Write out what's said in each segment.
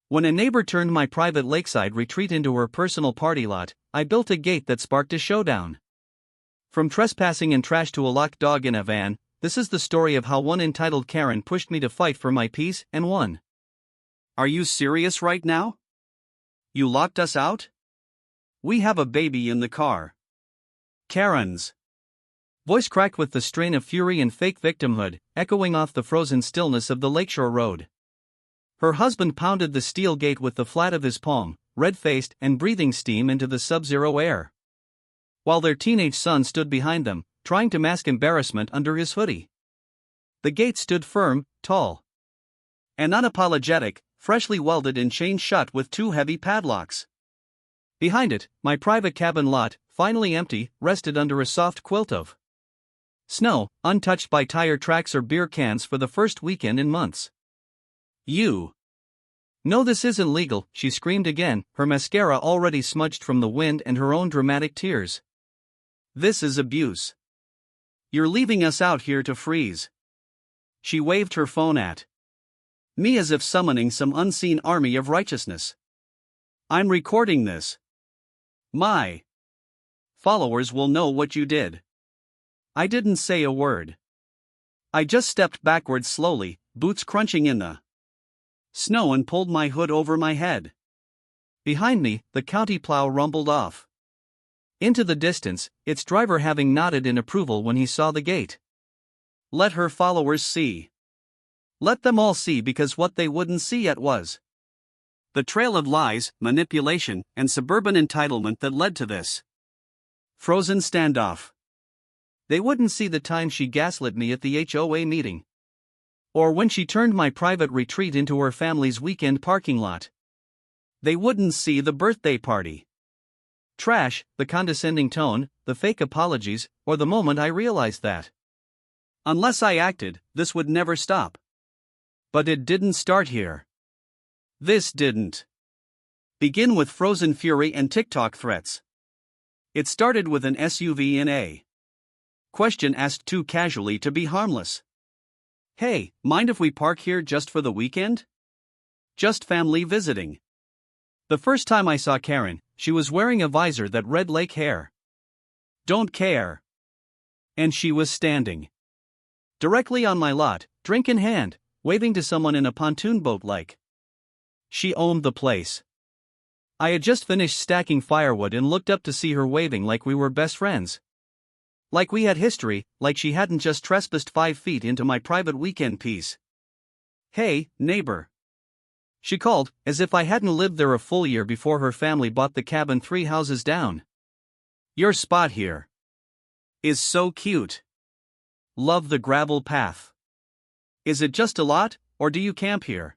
When a neighbor turned my private lakeside retreat into her personal party lot, I built a gate that sparked a showdown. From trespassing and trash to a locked dog in a van, this is the story of how one entitled Karen pushed me to fight for my peace and won. Are you serious right now? You locked us out? We have a baby in the car. Karen's voice cracked with the strain of fury and fake victimhood, echoing off the frozen stillness of the lakeshore road. Her husband pounded the steel gate with the flat of his palm, red-faced and breathing steam into the sub-zero air, while their teenage son stood behind them, trying to mask embarrassment under his hoodie. The gate stood firm, tall, and unapologetic, freshly welded and chained shut with two heavy padlocks. Behind it, my private cabin lot, finally empty, rested under a soft quilt of snow, untouched by tire tracks or beer cans for the first weekend in months. You. No, this isn't legal, she screamed again, her mascara already smudged from the wind and her own dramatic tears. This is abuse. You're leaving us out here to freeze. She waved her phone at me as if summoning some unseen army of righteousness. I'm recording this. My followers will know what you did. I didn't say a word. I just stepped backwards slowly, boots crunching in the snow, and pulled my hood over my head. Behind me, the county plow rumbled off into the distance, its driver having nodded in approval when he saw the gate. Let her followers see. Let them all see, because what they wouldn't see yet was the trail of lies, manipulation, and suburban entitlement that led to this frozen standoff. They wouldn't see the time she gaslit me at the HOA meeting, or when she turned my private retreat into her family's weekend parking lot. They wouldn't see the birthday party trash, the condescending tone, the fake apologies, or the moment I realized that unless I acted, this would never stop. But it didn't start here. This didn't begin with frozen fury and TikTok threats. It started with an SUV in a question asked too casually to be harmless. Hey, mind if we park here just for the weekend? Just family visiting. The first time I saw Karen, she was wearing a visor that read Lake hair. Don't care. And she was standing directly on my lot, drink in hand, waving to someone in a pontoon boat like she owned the place. I had just finished stacking firewood and looked up to see her waving like we were best friends. Like we had history, like she hadn't just trespassed 5 feet into my private weekend piece. Hey, neighbor. She called, as if I hadn't lived there a full year before her family bought the cabin 3 houses down. Your spot here is so cute. Love the gravel path. Is it just a lot, or do you camp here?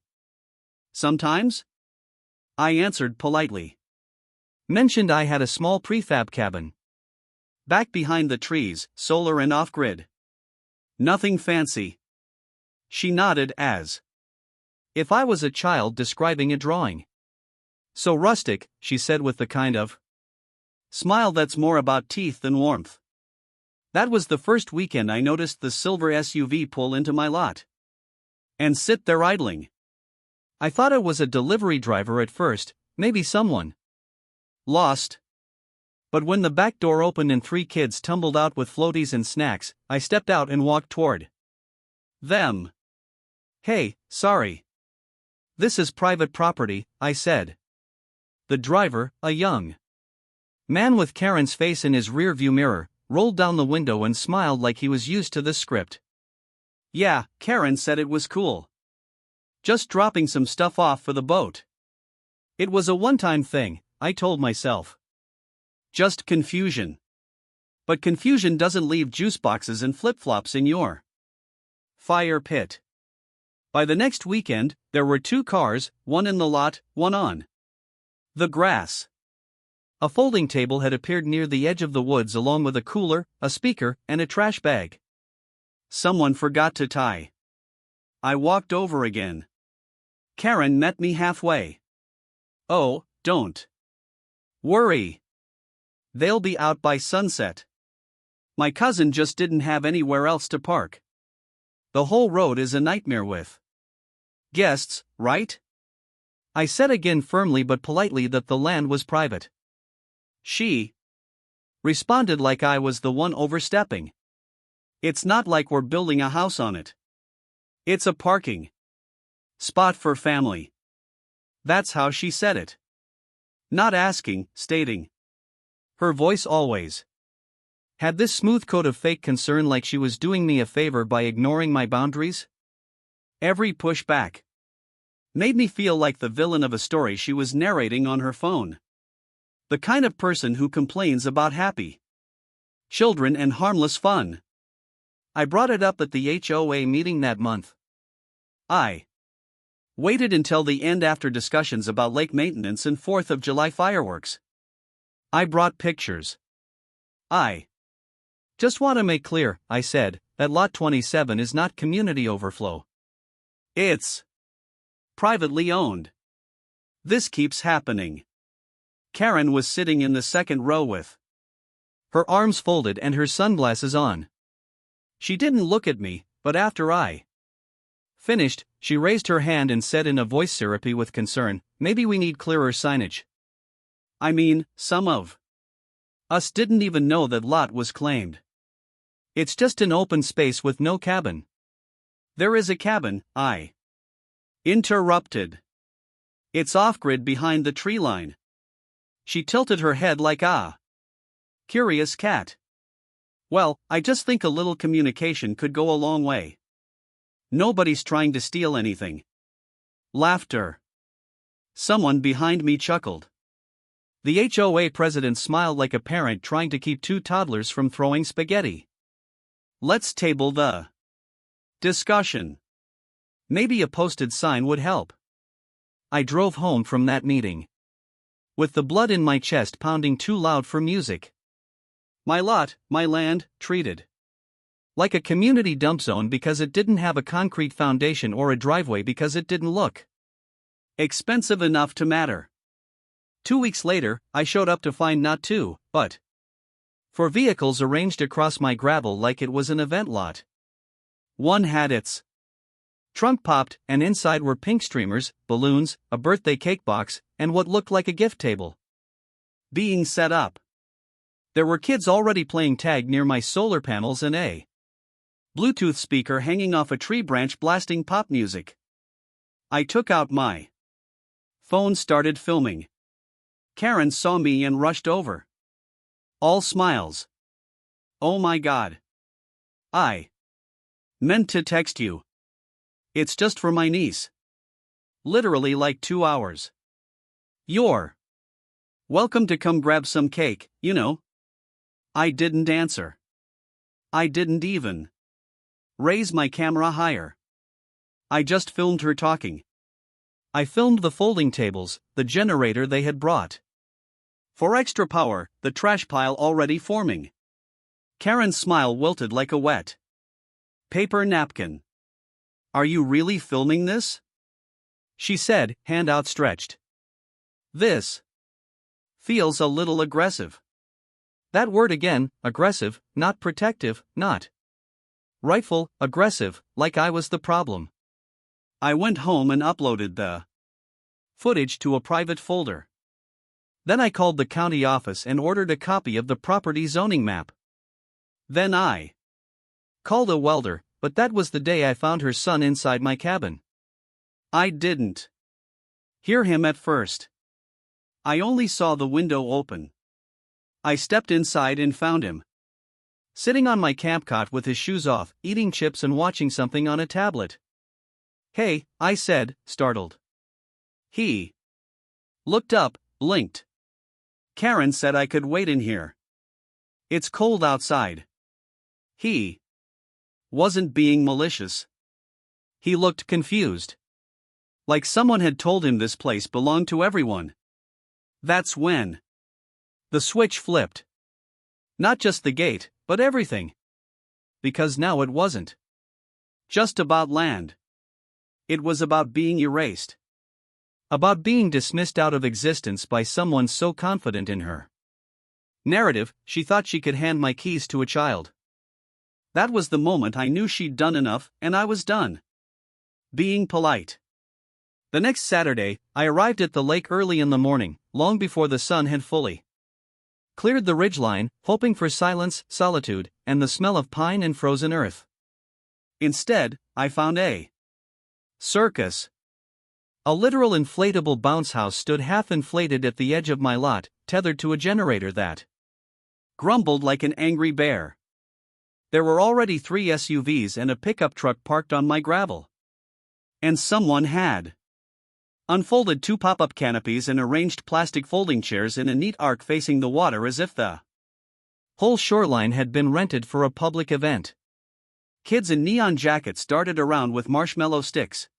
Sometimes? I answered politely. Mentioned I had a small prefab cabin back behind the trees, solar and off-grid. Nothing fancy. She nodded as if I was a child describing a drawing. So rustic, she said with the kind of smile that's more about teeth than warmth. That was the first weekend I noticed the silver SUV pull into my lot and sit there idling. I thought it was a delivery driver at first, maybe someone lost. But when the back door opened and 3 kids tumbled out with floaties and snacks, I stepped out and walked toward them. Hey, sorry. This is private property, I said. The driver, a young man with Karen's face in his rearview mirror, rolled down the window and smiled like he was used to this script. Yeah, Karen said it was cool. Just dropping some stuff off for the boat. It was a one-time thing, I told myself. Just confusion. But confusion doesn't leave juice boxes and flip-flops in your fire pit. By the next weekend, there were 2 cars, one in the lot, one on the grass. A folding table had appeared near the edge of the woods along with a cooler, a speaker, and a trash bag. Someone forgot to tie. I walked over again. Karen met me halfway. Oh, don't worry. They'll be out by sunset. My cousin just didn't have anywhere else to park. The whole road is a nightmare with guests, right? I said again firmly but politely that the land was private. She responded like I was the one overstepping. It's not like we're building a house on it. It's a parking spot for family. That's how she said it. Not asking, stating. Her voice always had this smooth coat of fake concern, like she was doing me a favor by ignoring my boundaries. Every pushback made me feel like the villain of a story she was narrating on her phone. The kind of person who complains about happy children and harmless fun. I brought it up at the HOA meeting that month. I waited until the end after discussions about lake maintenance and 4th of July fireworks. I brought pictures. I just want to make clear, I said, that Lot 27 is not community overflow. It's privately owned. This keeps happening. Karen was sitting in the second row with her arms folded and her sunglasses on. She didn't look at me, but after I finished, she raised her hand and said in a voice syrupy with concern, "Maybe we need clearer signage." I mean, some of us didn't even know that lot was claimed. It's just an open space with no cabin. There is a cabin, I interrupted. It's off-grid behind the tree line. She tilted her head like a curious cat. Well, I just think a little communication could go a long way. Nobody's trying to steal anything. Laughter. Someone behind me chuckled. The HOA president smiled like a parent trying to keep two toddlers from throwing spaghetti. Let's table the discussion. Maybe a posted sign would help. I drove home from that meeting with the blood in my chest pounding too loud for music. My lot, my land, treated like a community dump zone because it didn't have a concrete foundation or a driveway because it didn't look expensive enough to matter. 2 weeks later, I showed up to find not 2, but 4 vehicles arranged across my gravel like it was an event lot. One had its trunk popped, and inside were pink streamers, balloons, a birthday cake box, and what looked like a gift table being set up. There were kids already playing tag near my solar panels and a Bluetooth speaker hanging off a tree branch blasting pop music. I took out my phone, started filming. Karen saw me and rushed over. All smiles. Oh my God. I meant to text you. It's just for my niece. Literally like 2 hours. You're welcome to come grab some cake, you know. I didn't answer. I didn't even raise my camera higher. I just filmed her talking. I filmed the folding tables, the generator they had brought for extra power, the trash pile already forming. Karen's smile wilted like a wet paper napkin. Are you really filming this? She said, hand outstretched. This feels a little aggressive. That word again, aggressive, not protective, not rightful, aggressive, like I was the problem. I went home and uploaded the footage to a private folder. Then I called the county office and ordered a copy of the property zoning map. Then I called a welder, but that was the day I found her son inside my cabin. I didn't hear him at first. I only saw the window open. I stepped inside and found him sitting on my camp cot with his shoes off, eating chips and watching something on a tablet. "Hey," I said, startled. He looked up, blinked. "Karen said I could wait in here. It's cold outside." He wasn't being malicious. He looked confused. Like someone had told him this place belonged to everyone. That's when the switch flipped. Not just the gate, but everything. Because now it wasn't just about land. It was about being erased. About being dismissed out of existence by someone so confident in her narrative, she thought she could hand my keys to a child. That was the moment I knew she'd done enough, and I was done being polite. The next Saturday, I arrived at the lake early in the morning, long before the sun had fully cleared the ridgeline, hoping for silence, solitude, and the smell of pine and frozen earth. Instead, I found a circus. A literal inflatable bounce house stood half inflated at the edge of my lot, tethered to a generator that grumbled like an angry bear. There were already 3 SUVs and a pickup truck parked on my gravel. And someone had unfolded 2 pop-up canopies and arranged plastic folding chairs in a neat arc facing the water as if the whole shoreline had been rented for a public event. Kids in neon jackets darted around with marshmallow sticks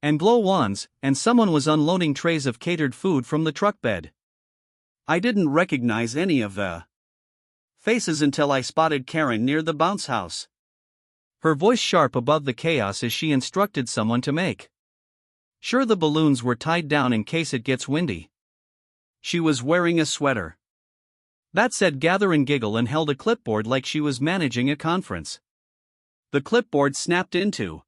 and glow wands, and someone was unloading trays of catered food from the truck bed. I didn't recognize any of the faces until I spotted Karen near the bounce house. Her voice sharp above the chaos as she instructed someone to make sure the balloons were tied down in case it gets windy. She was wearing a sweater that said "Gather and Giggle" and held a clipboard like she was managing a conference. The clipboard snapped into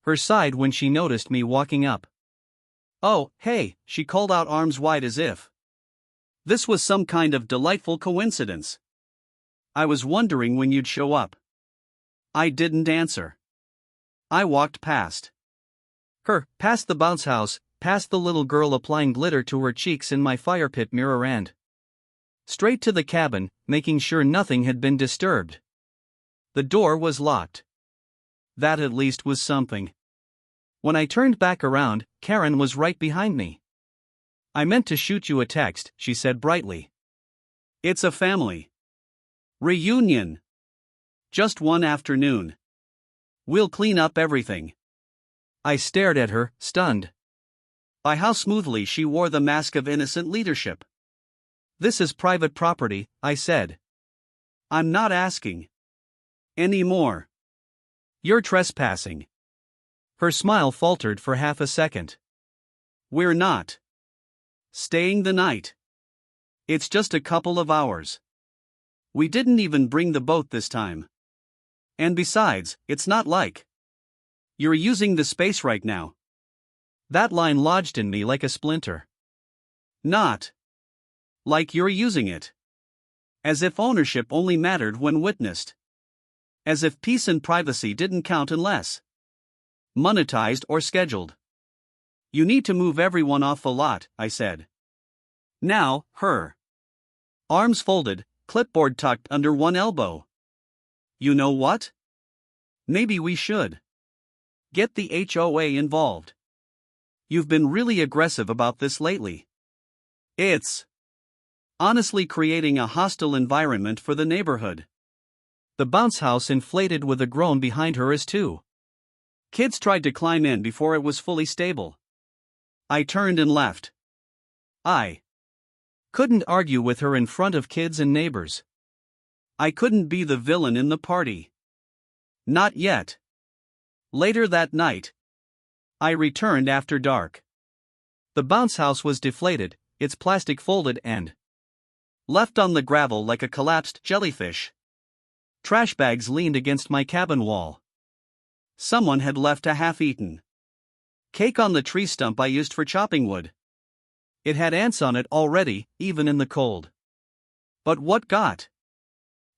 her side when she noticed me walking up. "Oh, hey," she called out, arms wide as if this was some kind of delightful coincidence. "I was wondering when you'd show up." I didn't answer. I walked past her, past the bounce house, past the little girl applying glitter to her cheeks in my fire pit mirror, and straight to the cabin, making sure nothing had been disturbed. The door was locked. That at least was something. When I turned back around, Karen was right behind me. "I meant to shoot you a text," she said brightly. "It's a family reunion. Just one afternoon. We'll clean up everything." I stared at her, stunned by how smoothly she wore the mask of innocent leadership. "This is private property," I said. "I'm not asking anymore. You're trespassing." Her smile faltered for half a second. "We're not staying the night. It's just a couple of hours. We didn't even bring the boat this time. And besides, it's not like you're using the space right now." That line lodged in me like a splinter. "Not like you're using it. As if ownership only mattered when witnessed. As if peace and privacy didn't count unless monetized or scheduled. You need to move everyone off the lot," I said. Now, her arms folded, clipboard tucked under one elbow. "You know what? Maybe we should get the HOA involved. You've been really aggressive about this lately. It's honestly creating a hostile environment for the neighborhood." The bounce house inflated with a groan behind her as 2 kids tried to climb in before it was fully stable. I turned and left. I couldn't argue with her in front of kids and neighbors. I couldn't be the villain in the party. Not yet. Later that night, I returned after dark. The bounce house was deflated, its plastic folded and left on the gravel like a collapsed jellyfish. Trash bags leaned against my cabin wall. Someone had left a half-eaten cake on the tree stump I used for chopping wood. It had ants on it already, even in the cold. But what got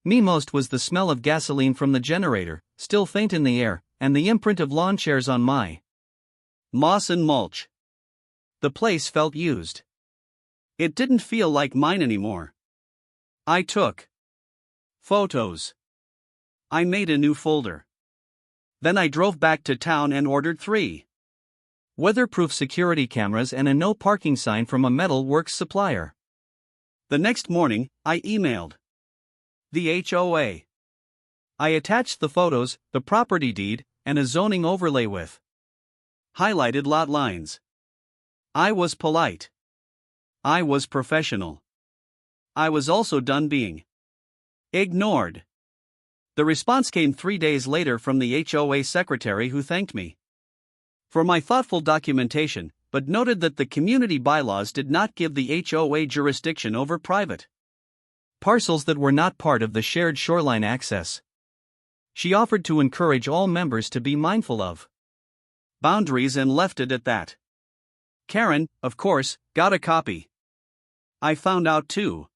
me most was the smell of gasoline from the generator, still faint in the air, and the imprint of lawn chairs on my moss and mulch. The place felt used. It didn't feel like mine anymore. I took photos. I made a new folder. Then I drove back to town and ordered 3 weatherproof security cameras and a no parking sign from a metal works supplier. The next morning, I emailed the HOA. I attached the photos, the property deed, and a zoning overlay with highlighted lot lines. I was polite. I was professional. I was also done being ignored. The response came 3 days later from the HOA secretary, who thanked me for my thoughtful documentation, but noted that the community bylaws did not give the HOA jurisdiction over private parcels that were not part of the shared shoreline access. She offered to encourage all members to be mindful of boundaries and left it at that. Karen, of course, got a copy. I found out too.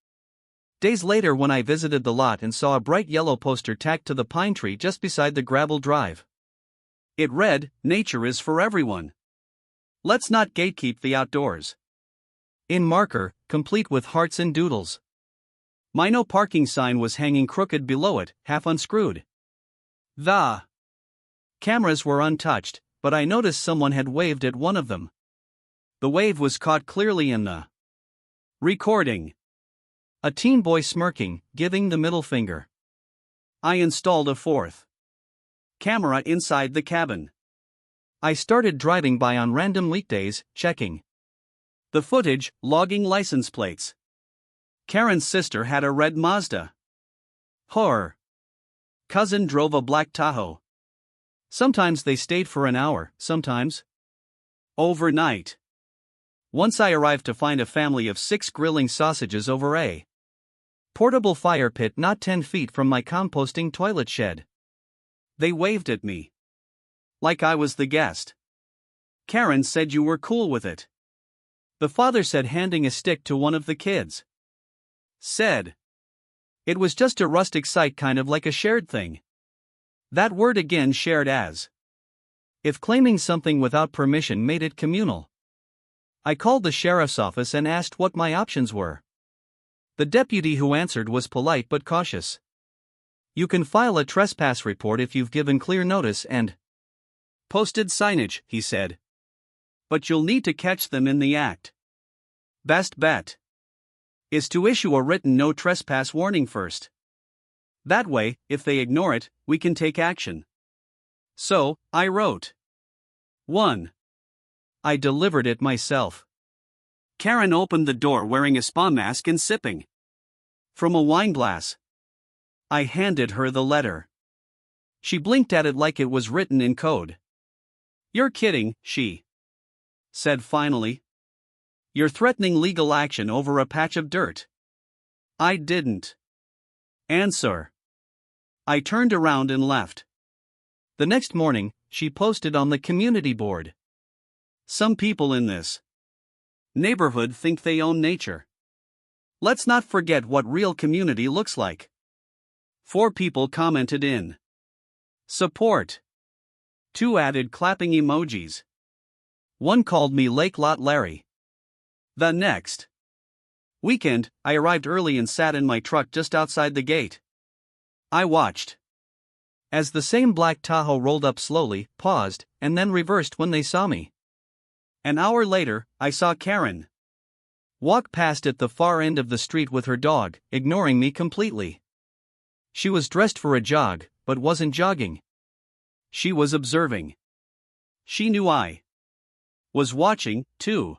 Days later, when I visited the lot and saw a bright yellow poster tacked to the pine tree just beside the gravel drive. It read, "Nature is for everyone. Let's not gatekeep the outdoors." In marker, complete with hearts and doodles. My no parking sign was hanging crooked below it, half unscrewed. The cameras were untouched, but I noticed someone had waved at one of them. The wave was caught clearly in the recording. A teen boy smirking, giving the middle finger. I installed a fourth camera inside the cabin. I started driving by on random weekdays, checking the footage, logging license plates. Karen's sister had a red Mazda. Her cousin drove a black Tahoe. Sometimes they stayed for an hour, sometimes overnight. Once I arrived to find a family of 6 grilling sausages over a portable fire pit not 10 feet from my composting toilet shed. They waved at me like I was the guest. Karen said you were cool with it. The father said, handing a stick to one of the kids. Said it was just a rustic site, kind of like a shared thing. That word again, shared as if claiming something without permission made it communal. I called the sheriff's office and asked what my options were. The deputy who answered was polite but cautious. You can file a trespass report if you've given clear notice and posted signage, he said. But you'll need to catch them in the act. Best bet is to issue a written no trespass warning first. That way, if they ignore it, we can take action. So, I wrote 1. I delivered it myself. Karen opened the door wearing a spa mask and sipping from a wine glass. I handed her the letter. She blinked at it like it was written in code. You're kidding, she said finally. You're threatening legal action over a patch of dirt. I didn't answer. I turned around and left. The next morning, she posted on the community board. Some people in this neighborhood think they own nature. Let's not forget what real community looks like. 4 people commented in support. 2 added clapping emojis. 1 called me Lake Lot Larry. The next weekend, I arrived early and sat in my truck just outside the gate. I watched as the same black Tahoe rolled up slowly, paused, and then reversed when they saw me. An hour later, I saw Karen walk past at the far end of the street with her dog, ignoring me completely. She was dressed for a jog, but wasn't jogging. She was observing. She knew I was watching, too.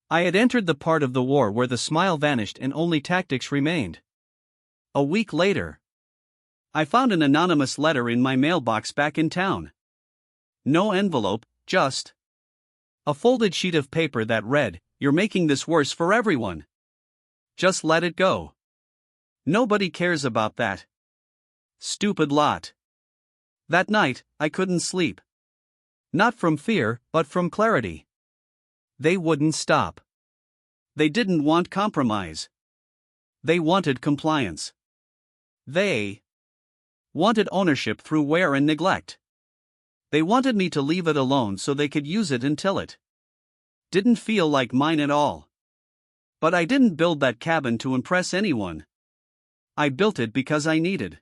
I had entered the part of the war where the smile vanished and only tactics remained. A week later, I found an anonymous letter in my mailbox back in town. No envelope, just a folded sheet of paper that read, "You're making this worse for everyone. Just let it go. Nobody cares about that stupid lot." That night, I couldn't sleep. Not from fear, but from clarity. They wouldn't stop. They didn't want compromise. They wanted compliance. They wanted ownership through wear and neglect. They wanted me to leave it alone so they could use it until it didn't feel like mine at all. But I didn't build that cabin to impress anyone. I built it because I needed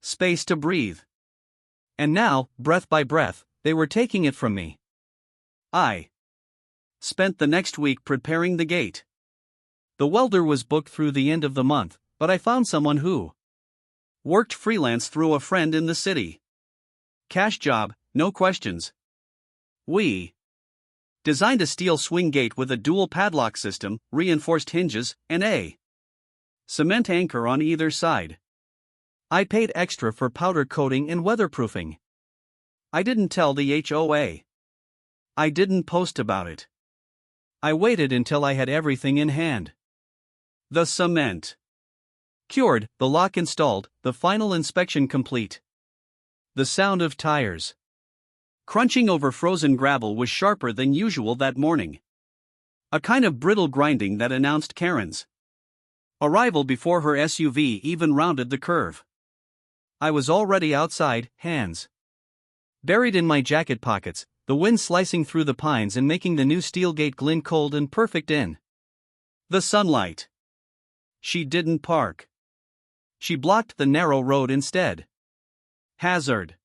space to breathe. And now, breath by breath, they were taking it from me. I spent the next week preparing the gate. The welder was booked through the end of the month, but I found someone who worked freelance through a friend in the city. Cash job, no questions. We designed a steel swing gate with a dual padlock system, reinforced hinges, and a cement anchor on either side. I paid extra for powder coating and weatherproofing. I didn't tell the HOA. I didn't post about it. I waited until I had everything in hand. The cement cured, the lock installed, the final inspection complete. The sound of tires Crunching over frozen gravel was sharper than usual that morning. A kind of brittle grinding that announced Karen's arrival before her SUV even rounded the curve. I was already outside, hands buried in my jacket pockets, the wind slicing through the pines and making the new steel gate glint cold and perfect in the sunlight. She didn't park. She blocked the narrow road instead. Hazard.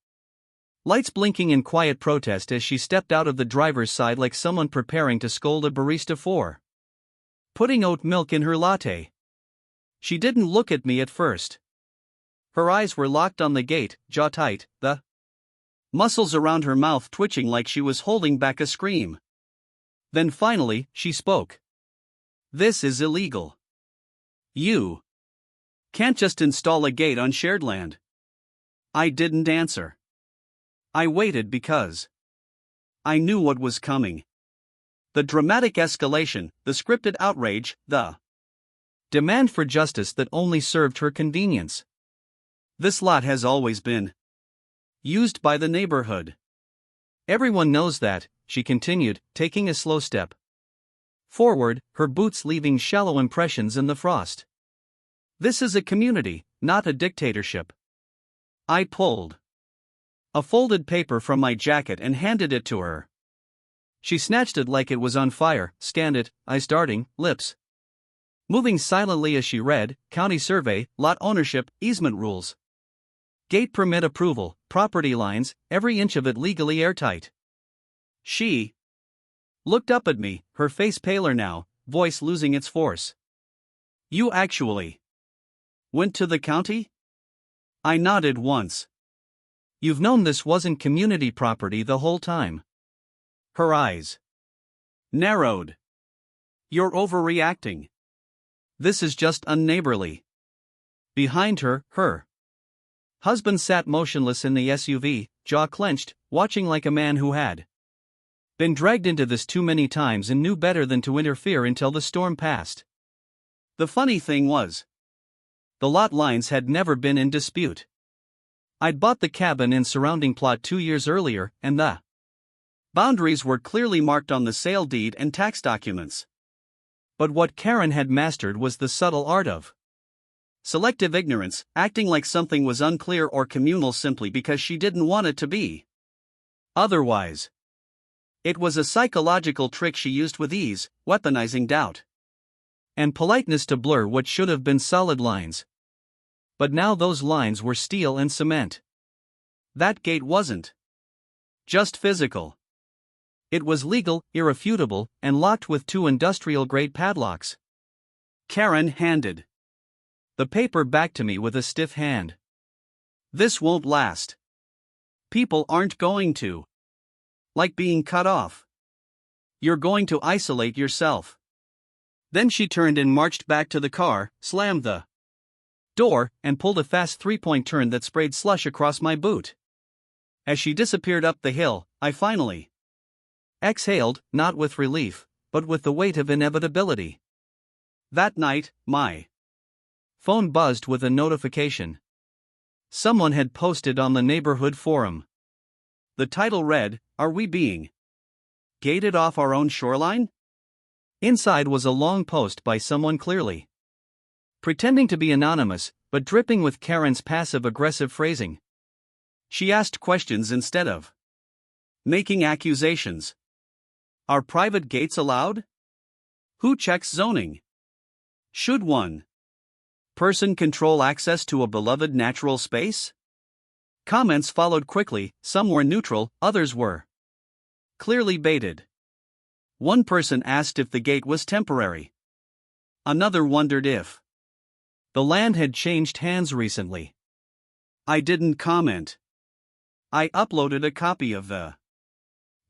Lights blinking in quiet protest as she stepped out of the driver's side like someone preparing to scold a barista for putting oat milk in her latte. She didn't look at me at first. Her eyes were locked on the gate, jaw tight, the muscles around her mouth twitching like she was holding back a scream. Then finally, she spoke. "This is illegal. You can't just install a gate on shared land." I didn't answer. I waited because I knew what was coming. The dramatic escalation, the scripted outrage, the demand for justice that only served her convenience. "This lot has always been used by the neighborhood. Everyone knows that," she continued, taking a slow step forward, her boots leaving shallow impressions in the frost. "This is a community, not a dictatorship." I pulled a folded paper from my jacket and handed it to her. She snatched it like it was on fire, scanned it, eyes darting, lips moving silently as she read: county survey, lot ownership, easement rules, gate permit approval, property lines, every inch of it legally airtight. She looked up at me, her face paler now, voice losing its force. "You actually went to the county?" I nodded once. "You've known this wasn't community property the whole time?" Her eyes narrowed. "You're overreacting. This is just unneighborly." Behind her, her husband sat motionless in the SUV, jaw clenched, watching like a man who had been dragged into this too many times and knew better than to interfere until the storm passed. The funny thing was, the lot lines had never been in dispute. I'd bought the cabin and surrounding plot 2 years earlier, and the boundaries were clearly marked on the sale deed and tax documents. But what Karen had mastered was the subtle art of selective ignorance, acting like something was unclear or communal simply because she didn't want it to be otherwise. It was a psychological trick she used with ease, weaponizing doubt and politeness to blur what should have been solid lines. But now those lines were steel and cement. That gate wasn't just physical. It was legal, irrefutable, and locked with 2 industrial-grade padlocks. Karen handed the paper back to me with a stiff hand. "This won't last. People aren't going to like being cut off. You're going to isolate yourself." Then she turned and marched back to the car, slammed the door, and pulled a fast 3-point turn that sprayed slush across my boot. As she disappeared up the hill, I finally exhaled, not with relief, but with the weight of inevitability. That night, my phone buzzed with a notification. Someone had posted on the neighborhood forum. The title read, "Are we being gated off our own shoreline?" Inside was a long post by someone clearly pretending to be anonymous, but dripping with Karen's passive-aggressive phrasing. She asked questions instead of making accusations. "Are private gates allowed? Who checks zoning? Should one person control access to a beloved natural space?" Comments followed quickly, some were neutral, others were clearly baited. One person asked if the gate was temporary. Another wondered if the land had changed hands recently. I didn't comment. I uploaded a copy of the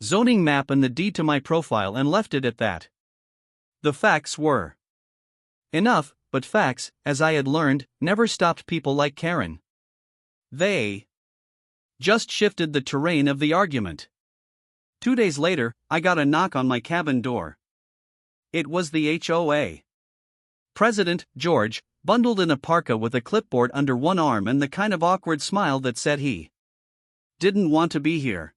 zoning map and the deed to my profile and left it at that. The facts were enough, but facts, as I had learned, never stopped people like Karen. They just shifted the terrain of the argument. 2 days later, I got a knock on my cabin door. It was the HOA president, George, bundled in a parka with a clipboard under one arm and the kind of awkward smile that said he didn't want to be here.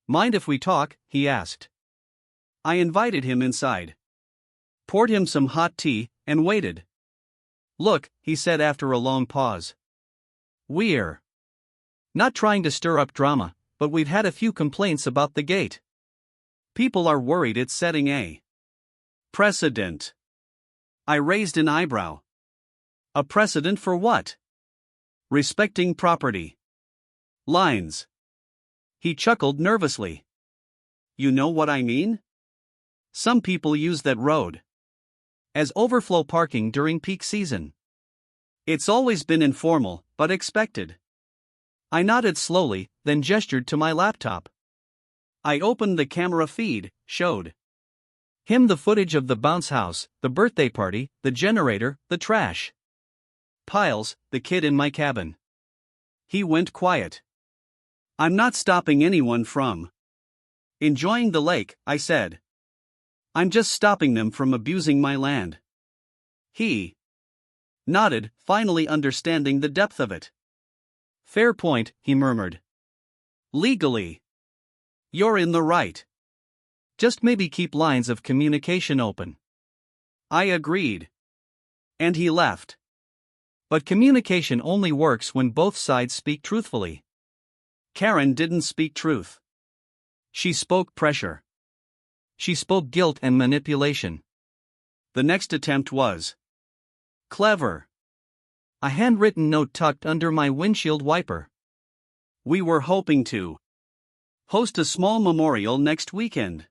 Mind if we talk? He asked. I invited him inside, poured him some hot tea, and waited. Look, he said after a long pause. We're not trying to stir up drama, but we've had a few complaints about the gate. People are worried it's setting a precedent. I raised an eyebrow. A precedent for what? Respecting property lines. He chuckled nervously. You know what I mean? Some people use that road as overflow parking during peak season. It's always been informal, but expected. I nodded slowly, then gestured to my laptop. I opened the camera feed, showed him the footage of the bounce house, the birthday party, the generator, the trash piles, the kid in my cabin. He went quiet. I'm not stopping anyone from enjoying the lake, I said. I'm just stopping them from abusing my land. He nodded, finally understanding the depth of it. Fair point, he murmured. Legally, you're in the right. Just maybe keep lines of communication open. I agreed. And he left. But communication only works when both sides speak truthfully. Karen didn't speak truth. She spoke pressure. She spoke guilt and manipulation. The next attempt was clever. A handwritten note tucked under my windshield wiper. We were hoping to host a small memorial next weekend.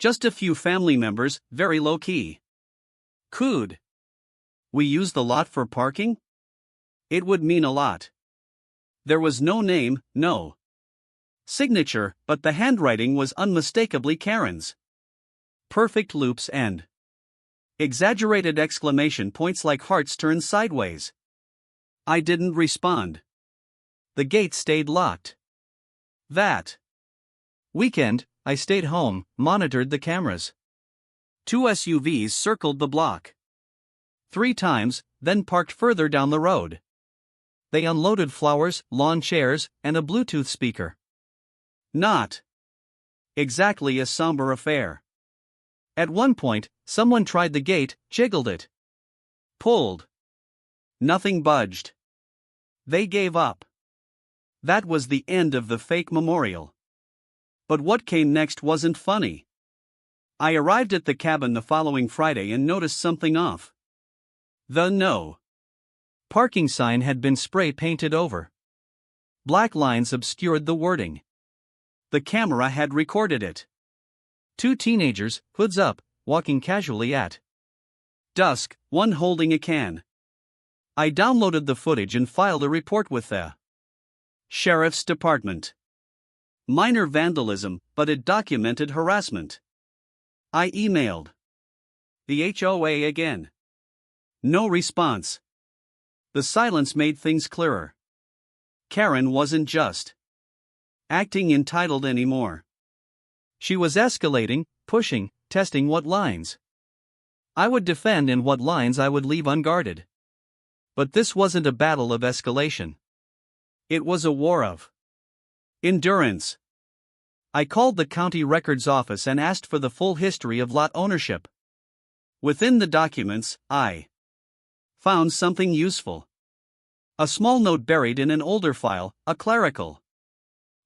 Just a few family members, very low-key. Could we use the lot for parking? It would mean a lot. There was no name, no signature, but the handwriting was unmistakably Karen's. Perfect loops and exaggerated exclamation points like hearts turned sideways. I didn't respond. The gate stayed locked. That weekend, I stayed home, monitored the cameras. 2 SUVs circled the block 3 times, then parked further down the road. They unloaded flowers, lawn chairs, and a Bluetooth speaker. Not exactly a somber affair. At one point, someone tried the gate, jiggled it, pulled. Nothing budged. They gave up. That was the end of the fake memorial. But what came next wasn't funny. I arrived at the cabin the following Friday and noticed something off. The no parking sign had been spray painted over. Black lines obscured the wording. The camera had recorded it. 2 teenagers, hoods up, walking casually at dusk, one holding a can. I downloaded the footage and filed a report with the Sheriff's Department. Minor vandalism, but it documented harassment. I emailed the HOA again. No response. The silence made things clearer. Karen wasn't just acting entitled anymore. She was escalating, pushing, testing what lines I would defend and what lines I would leave unguarded. But this wasn't a battle of escalation. It was a war of endurance. I called the county records office and asked for the full history of lot ownership. Within the documents, I found something useful. A small note buried in an older file, a clerical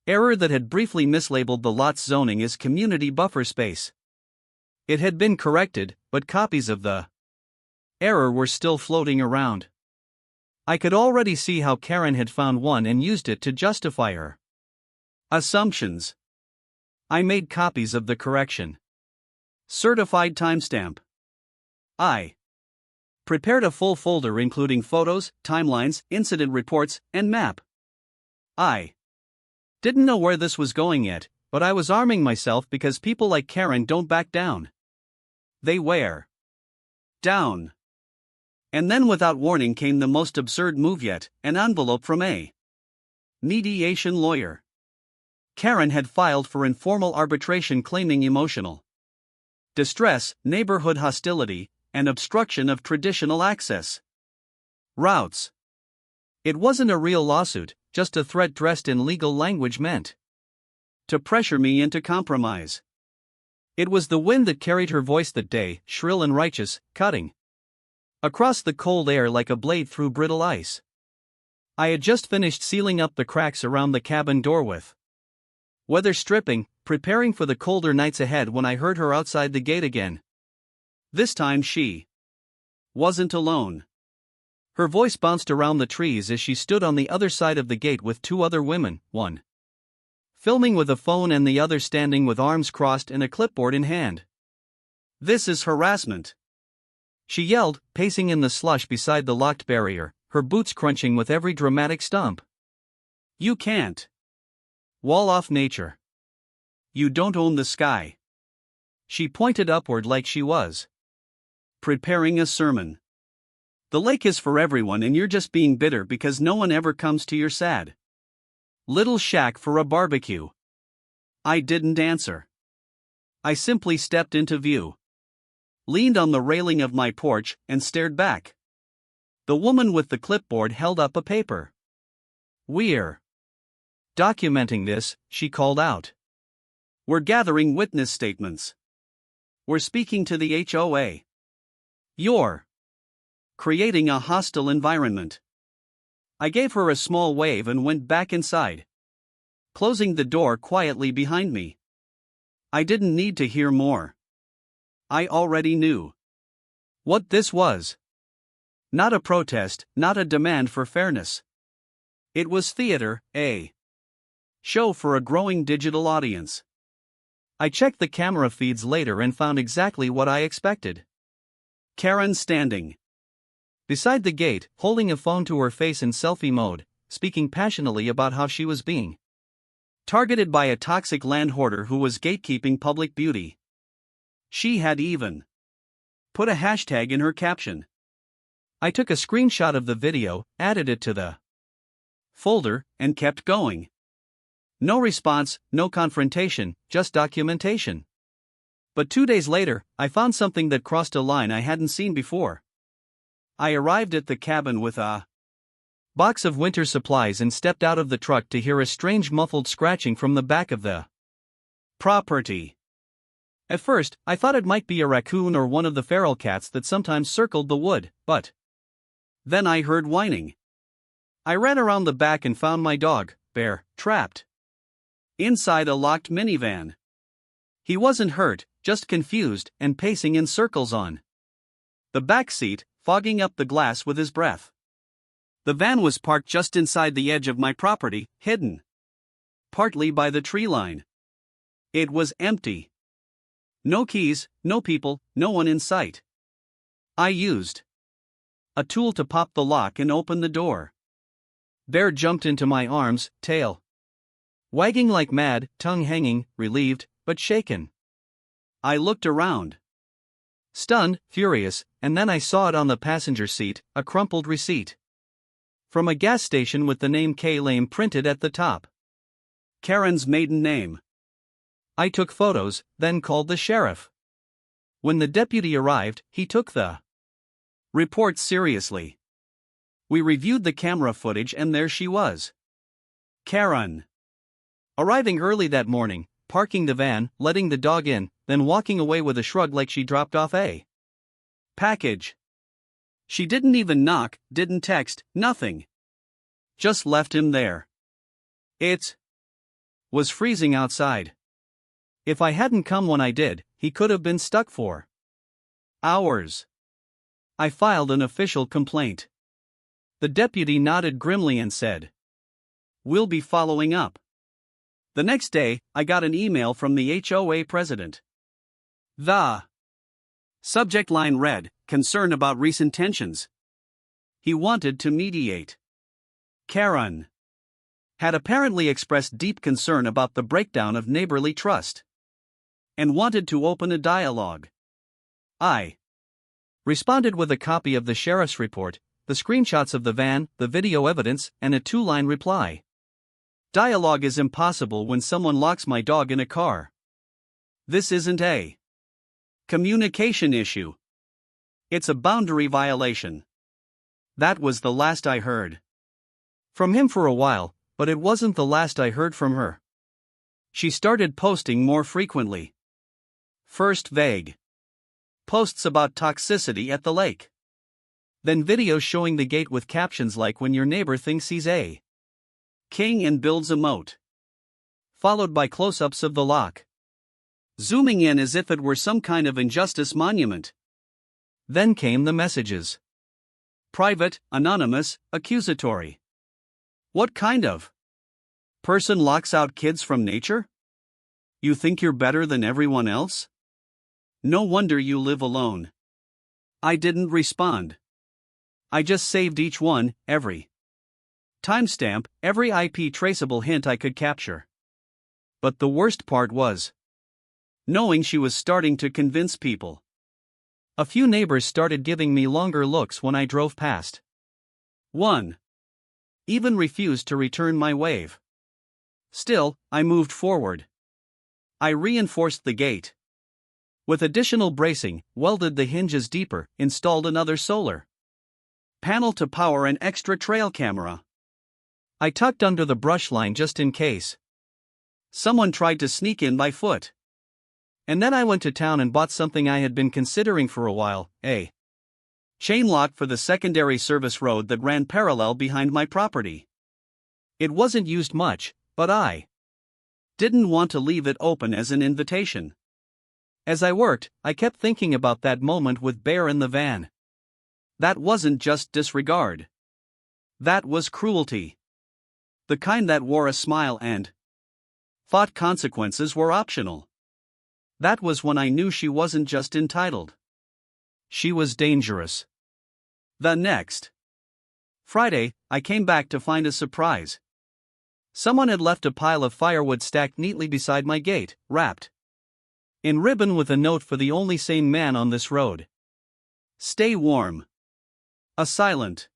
error that had briefly mislabeled the lot's zoning as community buffer space. It had been corrected, but copies of the error were still floating around. I could already see how Karen had found one and used it to justify her assumptions. I made copies of the correction. Certified timestamp. I prepared a full folder including photos, timelines, incident reports, and map. I didn't know where this was going yet, but I was arming myself because people like Karen don't back down. They wear down. And then without warning came the most absurd move yet, an envelope from a mediation lawyer. Karen had filed for informal arbitration claiming emotional distress, neighborhood hostility, and obstruction of traditional access routes. It wasn't a real lawsuit, just a threat dressed in legal language meant to pressure me into compromise. It was the wind that carried her voice that day, shrill and righteous, cutting across the cold air like a blade through brittle ice. I had just finished sealing up the cracks around the cabin door with weather stripping, preparing for the colder nights ahead when I heard her outside the gate again. This time she wasn't alone. Her voice bounced around the trees as she stood on the other side of the gate with two other women, one filming with a phone and the other standing with arms crossed and a clipboard in hand. "This is harassment," she yelled, pacing in the slush beside the locked barrier, her boots crunching with every dramatic stump. "You can't wall off nature. You don't own the sky." She pointed upward like she was preparing a sermon. "The lake is for everyone and you're just being bitter because no one ever comes to your sad little shack for a barbecue." I didn't answer. I simply stepped into view, leaned on the railing of my porch, and stared back. The woman with the clipboard held up a paper. "We're documenting this," she called out. "We're gathering witness statements. We're speaking to the HOA. You're creating a hostile environment." I gave her a small wave and went back inside, closing the door quietly behind me. I didn't need to hear more. I already knew what this was. Not a protest, not a demand for fairness. It was theater, a show for a growing digital audience. I checked the camera feeds later and found exactly what I expected. Karen standing beside the gate, holding a phone to her face in selfie mode, speaking passionately about how she was being targeted by a toxic land hoarder who was gatekeeping public beauty. She had even put a hashtag in her caption. I took a screenshot of the video, added it to the folder, and kept going. No response, no confrontation, just documentation. But 2 days later, I found something that crossed a line I hadn't seen before. I arrived at the cabin with a box of winter supplies and stepped out of the truck to hear a strange muffled scratching from the back of the property. At first, I thought it might be a raccoon or one of the feral cats that sometimes circled the wood, but then I heard whining. I ran around the back and found my dog, Bear, trapped inside a locked minivan. He wasn't hurt, just confused and pacing in circles on the back seat, fogging up the glass with his breath. The van was parked just inside the edge of my property, hidden partly by the tree line. It was empty. No keys, no people, no one in sight. I used a tool to pop the lock and open the door. Bear jumped into my arms, tail wagging like mad, tongue hanging, relieved, but shaken. I looked around, stunned, furious, and then I saw it on the passenger seat, a crumpled receipt from a gas station with the name K. Lame printed at the top. Karen's maiden name. I took photos, then called the sheriff. When the deputy arrived, he took the report seriously. We reviewed the camera footage and there she was. Karen. Arriving early that morning, parking the van, letting the dog in, then walking away with a shrug like she dropped off a package. She didn't even knock, didn't text, nothing. Just left him there. It was freezing outside. If I hadn't come when I did, he could have been stuck for hours. I filed an official complaint. The deputy nodded grimly and said, "We'll be following up." The next day, I got an email from the HOA president. The subject line read, "Concern about recent tensions." He wanted to mediate. Karen had apparently expressed deep concern about the breakdown of neighborly trust and wanted to open a dialogue. I responded with a copy of the sheriff's report, the screenshots of the van, the video evidence, and a 2-line reply. Dialogue is impossible when someone locks my dog in a car. This isn't a communication issue. It's a boundary violation. That was the last I heard from him for a while, but it wasn't the last I heard from her. She started posting more frequently. First vague posts about toxicity at the lake. Then videos showing the gate with captions like "when your neighbor thinks he's a king and builds a moat," followed by close-ups of the lock, zooming in as if it were some kind of injustice monument. Then came the messages. Private, anonymous, accusatory. What kind of person locks out kids from nature? You think you're better than everyone else? No wonder you live alone. I didn't respond. I just saved each one, every timestamp, every IP traceable hint I could capture. But the worst part was knowing she was starting to convince people. A few neighbors started giving me longer looks when I drove past. One even refused to return my wave. Still, I moved forward. I reinforced the gate. With additional bracing, welded the hinges deeper, installed another solar panel to power an extra trail camera. I tucked under the brush line just in case someone tried to sneak in by foot. And then I went to town and bought something I had been considering for a while, a chain lock for the secondary service road that ran parallel behind my property. It wasn't used much, but I didn't want to leave it open as an invitation. As I worked, I kept thinking about that moment with Bear in the van. That wasn't just disregard. That was cruelty. The kind that wore a smile and thought consequences were optional. That was when I knew she wasn't just entitled. She was dangerous. The next Friday, I came back to find a surprise. Someone had left a pile of firewood stacked neatly beside my gate, wrapped in ribbon with a note for the only sane man on this road. Stay warm. A silent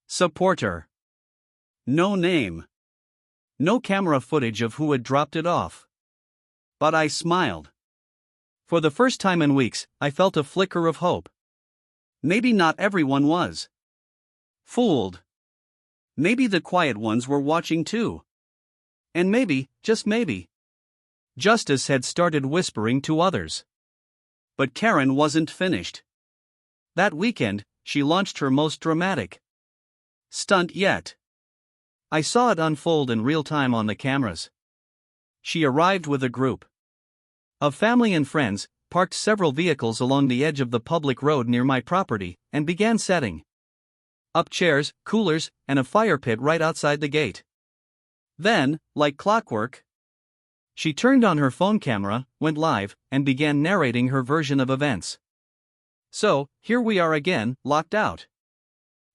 supporter. No name. No camera footage of who had dropped it off. But I smiled. For the first time in weeks, I felt a flicker of hope. Maybe not everyone was fooled. Maybe the quiet ones were watching too. And maybe, just maybe, justice had started whispering to others. But Karen wasn't finished. That weekend, she launched her most dramatic stunt yet. I saw it unfold in real time on the cameras. She arrived with a group of family and friends, parked several vehicles along the edge of the public road near my property, and began setting up chairs, coolers, and a fire pit right outside the gate. Then, like clockwork, she turned on her phone camera, went live, and began narrating her version of events. So, here we are again, locked out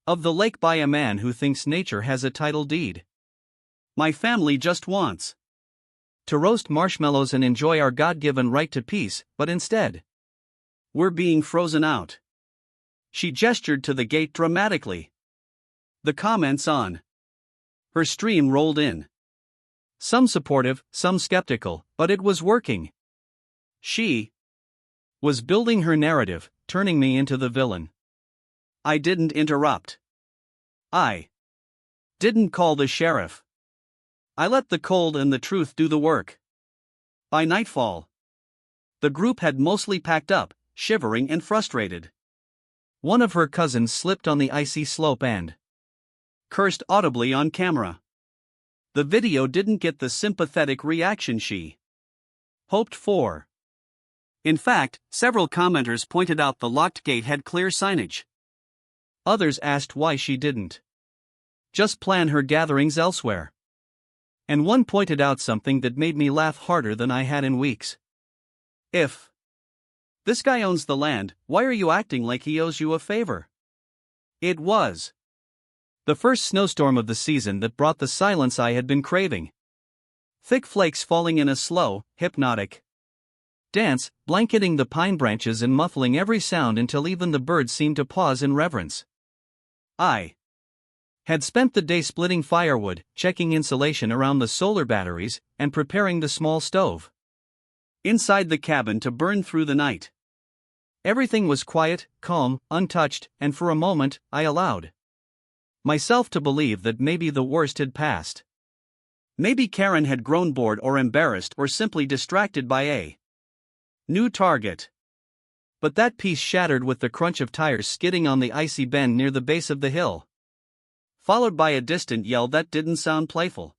of the lake by a man who thinks nature has a title deed. My family just wants to roast marshmallows and enjoy our God-given right to peace, but instead, we're being frozen out. She gestured to the gate dramatically. The comments on her stream rolled in. Some supportive, some skeptical, but it was working. She was building her narrative, turning me into the villain. I didn't interrupt. I didn't call the sheriff. I let the cold and the truth do the work. By nightfall, the group had mostly packed up, shivering and frustrated. One of her cousins slipped on the icy slope and cursed audibly on camera. The video didn't get the sympathetic reaction she hoped for. In fact, several commenters pointed out the locked gate had clear signage. Others asked why she didn't just plan her gatherings elsewhere. And one pointed out something that made me laugh harder than I had in weeks. If this guy owns the land, why are you acting like he owes you a favor? It was the first snowstorm of the season that brought the silence I had been craving. Thick flakes falling in a slow, hypnotic dance, blanketing the pine branches and muffling every sound until even the birds seemed to pause in reverence. I had spent the day splitting firewood, checking insulation around the solar batteries, and preparing the small stove inside the cabin to burn through the night. Everything was quiet, calm, untouched, and for a moment, I allowed myself to believe that maybe the worst had passed. Maybe Karen had grown bored or embarrassed or simply distracted by a new target. But that piece shattered with the crunch of tires skidding on the icy bend near the base of the hill, followed by a distant yell that didn't sound playful.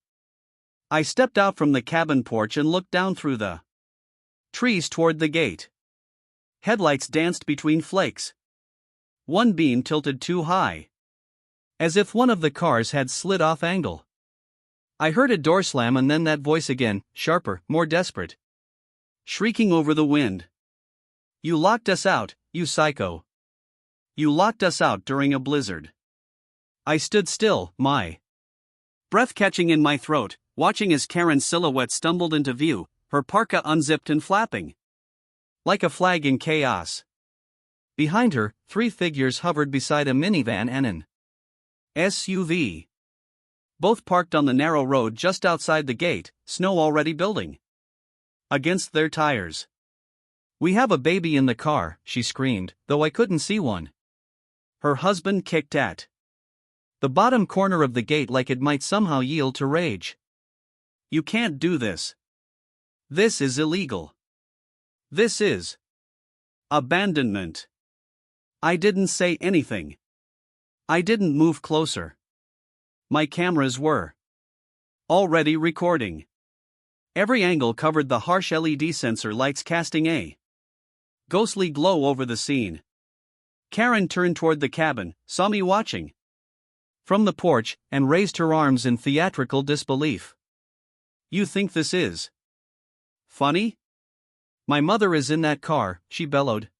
I stepped out from the cabin porch and looked down through the trees toward the gate. Headlights danced between flakes. One beam tilted too high, as if one of the cars had slid off angle. I heard a door slam and then that voice again, sharper, more desperate, shrieking over the wind. "You locked us out, you psycho. You locked us out during a blizzard." I stood still, my breath catching in my throat, watching as Karen's silhouette stumbled into view, her parka unzipped and flapping like a flag in chaos. Behind her, 3 figures hovered beside a minivan and an SUV. Both parked on the narrow road just outside the gate, snow already building against their tires. "We have a baby in the car," she screamed, though I couldn't see one. Her husband kicked at the bottom corner of the gate like it might somehow yield to rage. "You can't do this. This is illegal. This is abandonment." I didn't say anything. I didn't move closer. My cameras were already recording. Every angle covered the harsh LED sensor lights casting a ghostly glow over the scene. Karen turned toward the cabin, saw me watching from the porch, and raised her arms in theatrical disbelief. "You think this is funny? My mother is in that car," she bellowed.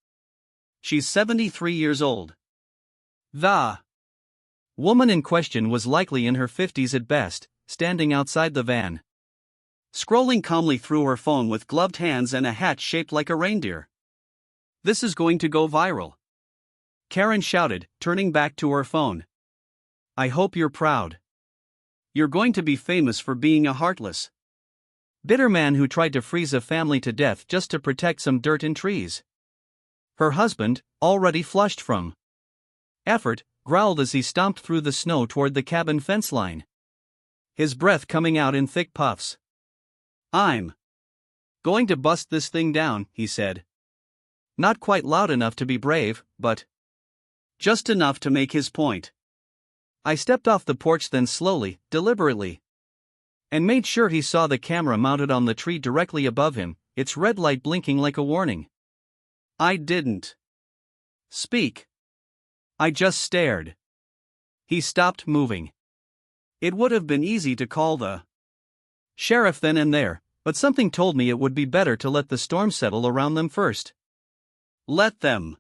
"She's 73 years old. The woman in question was likely in her 50s at best, standing outside the van, scrolling calmly through her phone with gloved hands and a hat shaped like a reindeer. "This is going to go viral," Karen shouted, turning back to her phone. "I hope you're proud. You're going to be famous for being a heartless, bitter man who tried to freeze a family to death just to protect some dirt and trees." Her husband, already flushed from effort, growled as he stomped through the snow toward the cabin fence line, his breath coming out in thick puffs. "I'm going to bust this thing down," he said. Not quite loud enough to be brave, but just enough to make his point. I stepped off the porch then slowly, deliberately, and made sure he saw the camera mounted on the tree directly above him, its red light blinking like a warning. I didn't speak. I just stared. He stopped moving. It would have been easy to call the sheriff then and there, but something told me it would be better to let the storm settle around them first. Let them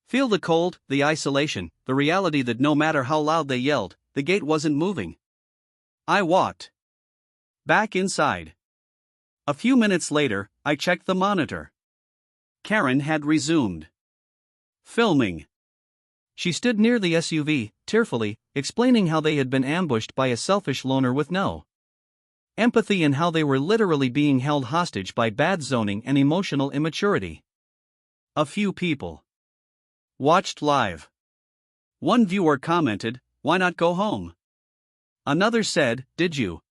feel the cold, the isolation, the reality that no matter how loud they yelled, the gate wasn't moving. I walked back inside. A few minutes later, I checked the monitor. Karen had resumed filming. She stood near the SUV, tearfully, explaining how they had been ambushed by a selfish loner with no empathy and how they were literally being held hostage by bad zoning and emotional immaturity. A few people watched live. One viewer commented, "Why not go home?" Another said, "Did you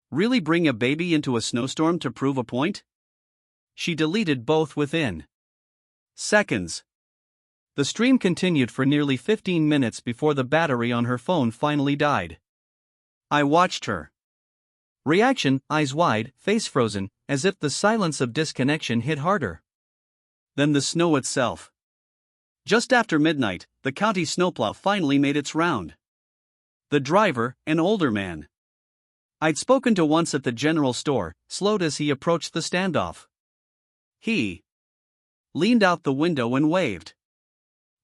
really bring a baby into a snowstorm to prove a point?" She deleted both within seconds. The stream continued for nearly 15 minutes before the battery on her phone finally died. I watched her reaction, eyes wide, face frozen, as if the silence of disconnection hit harder than the snow itself. Just after midnight, the county snowplow finally made its round. The driver, an older man I'd spoken to once at the general store, slowed as he approached the standoff. He leaned out the window and waved.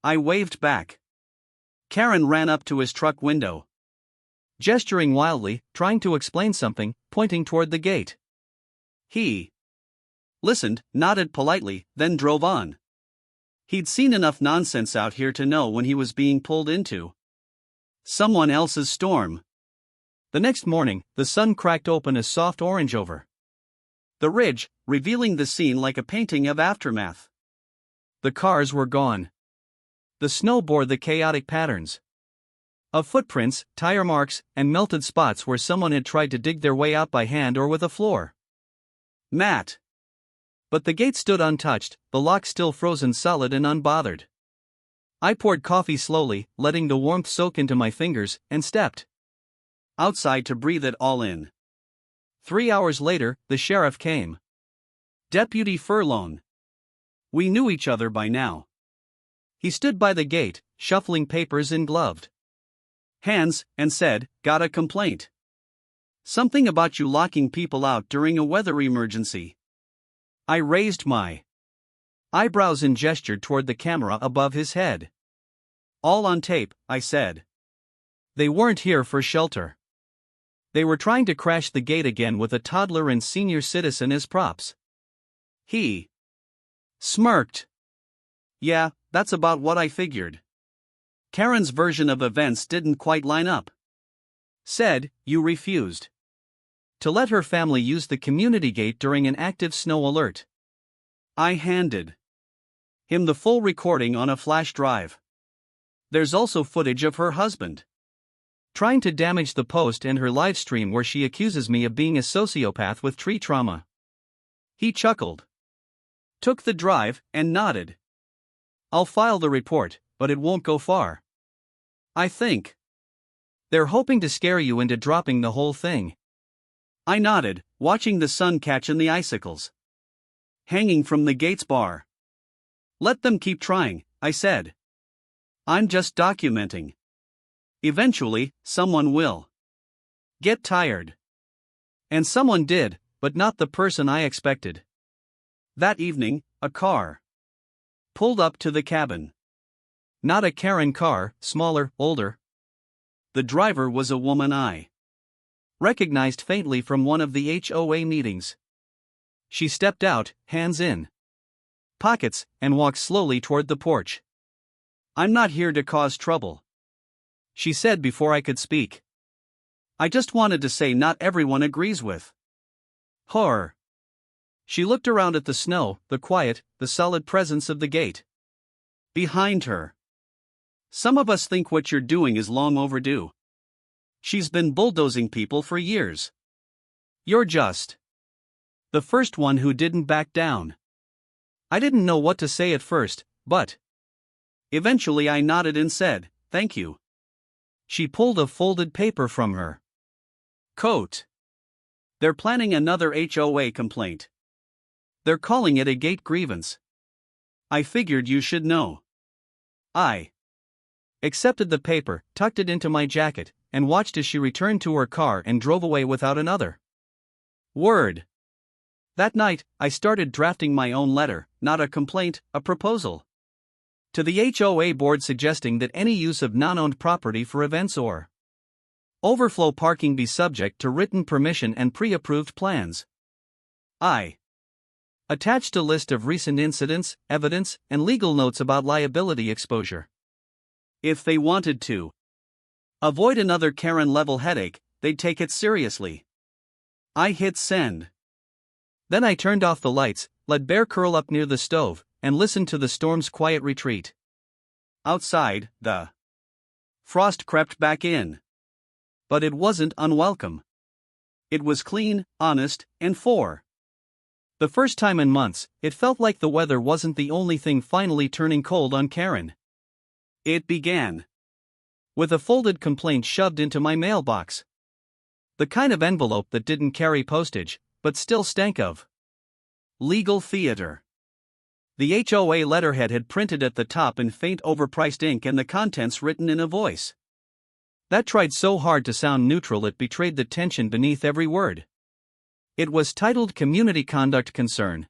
I waved back. Karen ran up to his truck window, gesturing wildly, trying to explain something, pointing toward the gate. He listened, nodded politely, then drove on. He'd seen enough nonsense out here to know when he was being pulled into someone else's storm. The next morning, the sun cracked open a soft orange over the ridge, revealing the scene like a painting of aftermath. The cars were gone. The snow bore the chaotic patterns. of footprints, tire marks, and melted spots where someone had tried to dig their way out by hand or with a floor mat. But the gate stood untouched, the lock still frozen solid and unbothered. I poured coffee slowly, letting the warmth soak into my fingers, and stepped outside to breathe it all in. 3 hours later, the sheriff came. Deputy Furlong. We knew each other by now. He stood by the gate, shuffling papers in gloved hands, and said, "Got a complaint. Something about you locking people out during a weather emergency." I raised my eyebrows and gestured toward the camera above his head. "All on tape," I said. "They weren't here for shelter. They were trying to crash the gate again with a toddler and senior citizen as props." He smirked. "Yeah, that's about what I figured. Karen's version of events didn't quite line up. Said, you refused to let her family use the community gate during an active snow alert." I handed him the full recording on a flash drive. There's also footage of her husband trying to damage the post and her live stream where she accuses me of being a sociopath with tree trauma. He chuckled, took the drive, and nodded. "I'll file the report, but it won't go far. I think they're hoping to scare you into dropping the whole thing." I nodded, watching the sun catch in the icicles hanging from the gate's bar. "Let them keep trying," I said. "I'm just documenting. Eventually, someone will get tired." And someone did, but not the person I expected. That evening, a car pulled up to the cabin. Not a Karen car, smaller, older. The driver was a woman I recognized faintly from one of the HOA meetings. She stepped out, hands in pockets, and walked slowly toward the porch. "I'm not here to cause trouble," she said before I could speak. "I just wanted to say not everyone agrees with her." She looked around at the snow, the quiet, the solid presence of the gate behind her. "Some of us think what you're doing is long overdue. She's been bulldozing people for years. You're just the first one who didn't back down." I didn't know what to say at first, but eventually I nodded and said, "Thank you." She pulled a folded paper from her coat. "They're planning another HOA complaint. They're calling it a gate grievance. I figured you should know." I accepted the paper, tucked it into my jacket, and watched as she returned to her car and drove away without another word. That night, I started drafting my own letter, not a complaint, a proposal to the HOA board suggesting that any use of non-owned property for events or overflow parking be subject to written permission and pre-approved plans. I attached a list of recent incidents, evidence, and legal notes about liability exposure. If they wanted to avoid another Karen-level headache, they'd take it seriously. I hit send. Then I turned off the lights, let Bear curl up near the stove, and listened to the storm's quiet retreat. Outside, the frost crept back in. But it wasn't unwelcome. It was clean, honest, and for the first time in months, it felt like the weather wasn't the only thing finally turning cold on Karen. It began with a folded complaint shoved into my mailbox. The kind of envelope that didn't carry postage, but still stank of legal theater. The HOA letterhead had printed at the top in faint overpriced ink and the contents written in a voice that tried so hard to sound neutral it betrayed the tension beneath every word. It was titled Community Conduct Concern.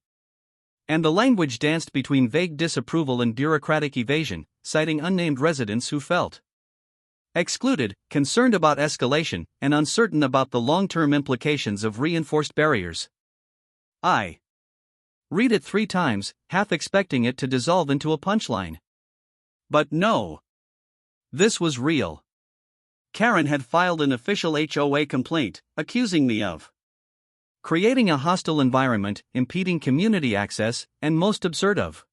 And the language danced between vague disapproval and bureaucratic evasion, citing unnamed residents who felt excluded, concerned about escalation, and uncertain about the long-term implications of reinforced barriers. I read it 3 times, half expecting it to dissolve into a punchline. But no. This was real. Karen had filed an official HOA complaint, accusing me of creating a hostile environment, impeding community access, and most absurd of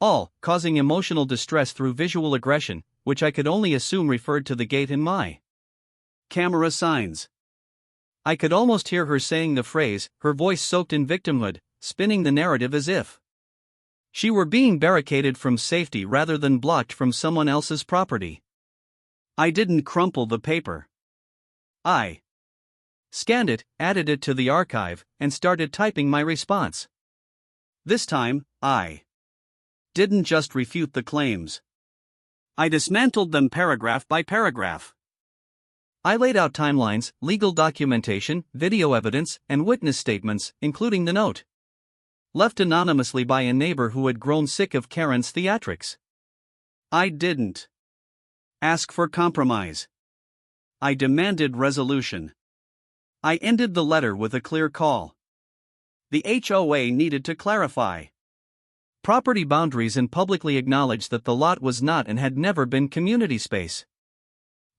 all, causing emotional distress through visual aggression, which I could only assume referred to the gate in my camera signs. I could almost hear her saying the phrase, her voice soaked in victimhood, spinning the narrative as if she were being barricaded from safety rather than blocked from someone else's property. I didn't crumple the paper. I scanned it, added it to the archive, and started typing my response. This time, I didn't just refute the claims. I dismantled them paragraph by paragraph. I laid out timelines, legal documentation, video evidence, and witness statements, including the note left anonymously by a neighbor who had grown sick of Karen's theatrics. I didn't ask for compromise. I demanded resolution. I ended the letter with a clear call. The HOA needed to clarify property boundaries and publicly acknowledge that the lot was not and had never been community space.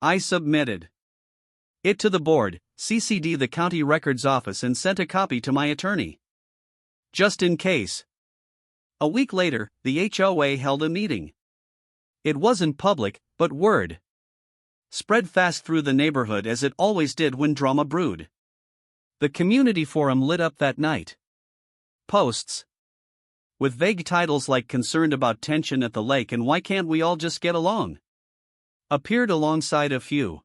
I submitted it to the board, CC'd the county records office, and sent a copy to my attorney, just in case. A week later, the HOA held a meeting. It wasn't public, but word spread fast through the neighborhood as it always did when drama brewed. The community forum lit up that night. Posts with vague titles like "Concerned about tension at the lake" and "Why can't we all just get along?" appeared alongside a few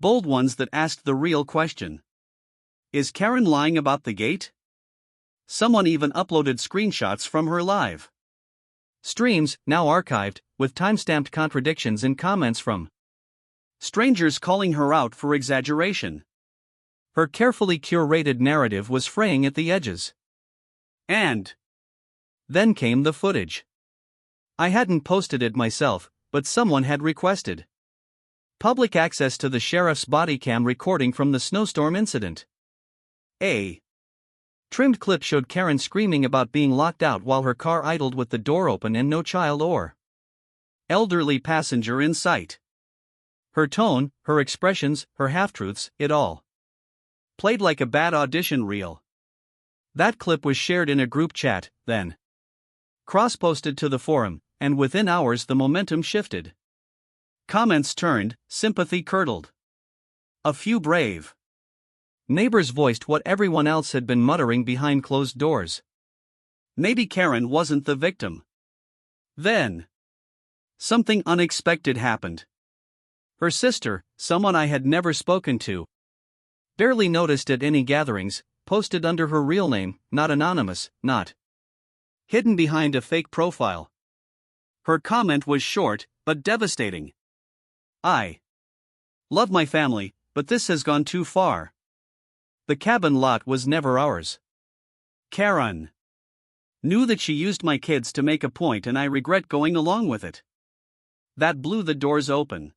bold ones that asked the real question. Is Karen lying about the gate? Someone even uploaded screenshots from her live streams, now archived, with time-stamped contradictions in comments from strangers calling her out for exaggeration. Her carefully curated narrative was fraying at the edges. And then came the footage. I hadn't posted it myself, but someone had requested public access to the sheriff's body cam recording from the snowstorm incident. A trimmed clip showed Karen screaming about being locked out while her car idled with the door open and no child or elderly passenger in sight. Her tone, her expressions, her half-truths, it all played like a bad audition reel. That clip was shared in a group chat, then cross-posted to the forum, and within hours the momentum shifted. Comments turned, sympathy curdled. A few brave neighbors voiced what everyone else had been muttering behind closed doors. Maybe Karen wasn't the victim. Then something unexpected happened. Her sister, someone I had never spoken to, barely noticed at any gatherings, posted under her real name, not anonymous, not hidden behind a fake profile. Her comment was short, but devastating. I love my family, but this has gone too far. The cabin lot was never ours. Karen knew that she used my kids to make a point, and I regret going along with it. That blew the doors open.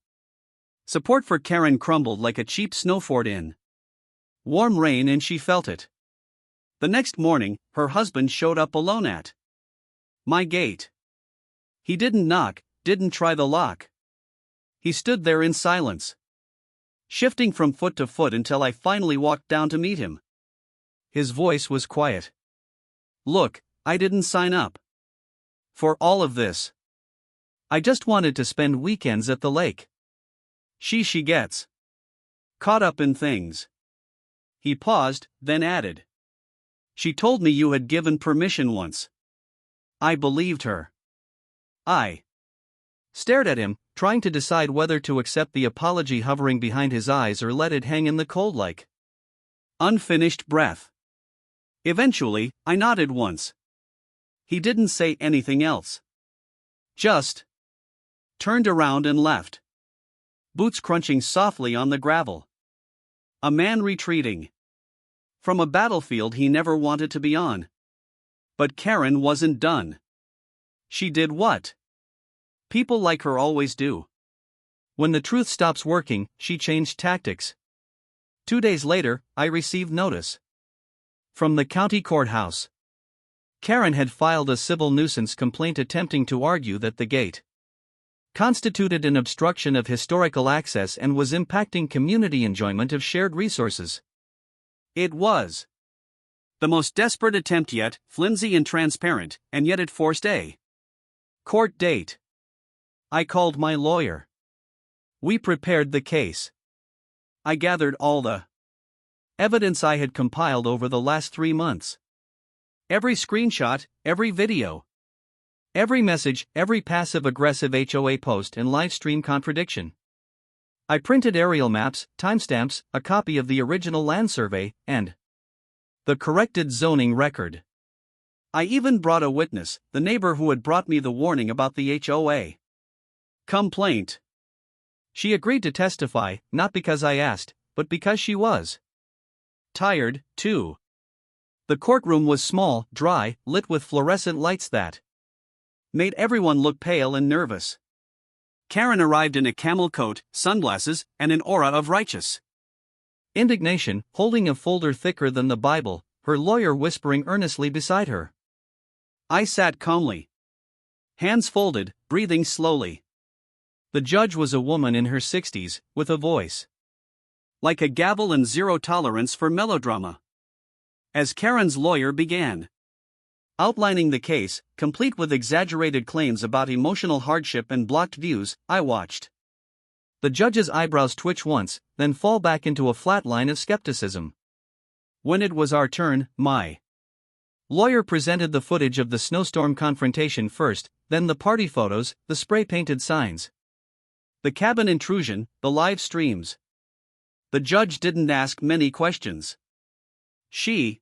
Support for Karen crumbled like a cheap snow fort in warm rain, and she felt it. The next morning, her husband showed up alone at my gate. He didn't knock, didn't try the lock. He stood there in silence, shifting from foot to foot until I finally walked down to meet him. His voice was quiet. Look, I didn't sign up for all of this. I just wanted to spend weekends at the lake. She gets caught up in things. He paused, then added, She told me you had given permission once. I believed her. I stared at him, trying to decide whether to accept the apology hovering behind his eyes or let it hang in the cold like unfinished breath. Eventually, I nodded once. He didn't say anything else. Just turned around and left. Boots crunching softly on the gravel. A man retreating from a battlefield he never wanted to be on. But Karen wasn't done. She did what people like her always do. When the truth stops working, she changed tactics. 2 days later, I received notice from the county courthouse. Karen had filed a civil nuisance complaint attempting to argue that the gate constituted an obstruction of historical access and was impacting community enjoyment of shared resources. It was the most desperate attempt yet, flimsy and transparent, and yet it forced a court date. I called my lawyer. We prepared the case. I gathered all the evidence I had compiled over the last 3 months. Every screenshot, every video, every message, every passive-aggressive HOA post and live stream contradiction. I printed aerial maps, timestamps, a copy of the original land survey, and the corrected zoning record. I even brought a witness, the neighbor who had brought me the warning about the HOA complaint. She agreed to testify, not because I asked, but because she was tired, too. The courtroom was small, dry, lit with fluorescent lights that made everyone look pale and nervous. Karen arrived in a camel coat, sunglasses, and an aura of righteous indignation, holding a folder thicker than the Bible, her lawyer whispering earnestly beside her. I sat calmly, hands folded, breathing slowly. The judge was a woman in her 60s, with a voice like a gavel and zero tolerance for melodrama. As Karen's lawyer began outlining the case, complete with exaggerated claims about emotional hardship and blocked views, I watched the judge's eyebrows twitch once, then fall back into a flat line of skepticism. When it was our turn, my lawyer presented the footage of the snowstorm confrontation first, then the party photos, the spray-painted signs, the cabin intrusion, the live streams. The judge didn't ask many questions. She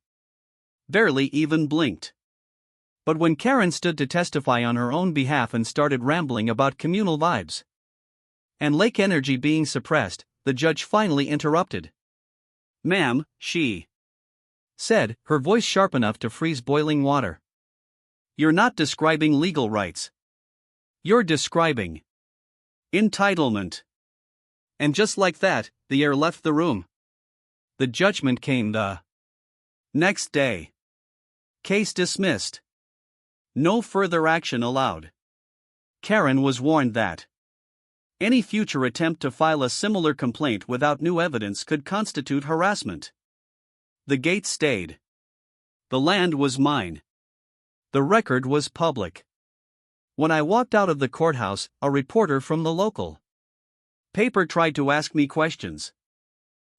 barely even blinked. But when Karen stood to testify on her own behalf and started rambling about communal vibes and lake energy being suppressed, the judge finally interrupted. "Ma'am," she said, her voice sharp enough to freeze boiling water. "You're not describing legal rights. You're describing entitlement." And just like that, the air left the room. The judgment came the next day. Case dismissed. No further action allowed. Karen was warned that any future attempt to file a similar complaint without new evidence could constitute harassment. The gate stayed. The land was mine. The record was public. When I walked out of the courthouse, a reporter from the local paper tried to ask me questions.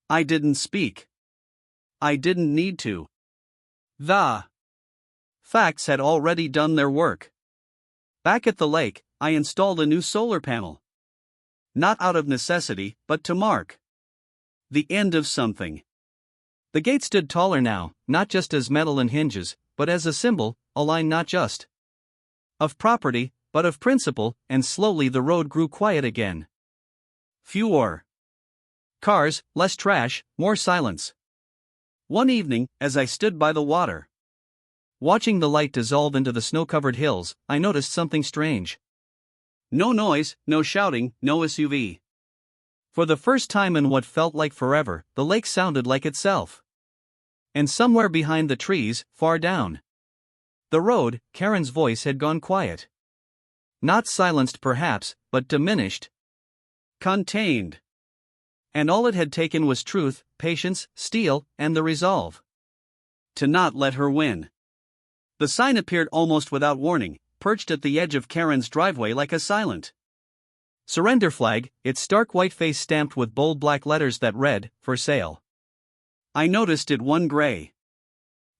I didn't speak. I didn't need to. The facts had already done their work. Back at the lake, I installed a new solar panel. Not out of necessity, but to mark the end of something. The gate stood taller now, not just as metal and hinges, but as a symbol, a line not just of property, but of principle, and slowly the road grew quiet again. Fewer cars, less trash, more silence. One evening, as I stood by the water, watching the light dissolve into the snow-covered hills, I noticed something strange. No noise, no shouting, no SUV. For the first time in what felt like forever, the lake sounded like itself. And somewhere behind the trees, far down the road, Karen's voice had gone quiet. Not silenced perhaps, but diminished. Contained. And all it had taken was truth, patience, steel, and the resolve to not let her win. The sign appeared almost without warning, perched at the edge of Karen's driveway like a silent surrender flag, its stark white face stamped with bold black letters that read, "For sale." I noticed it one gray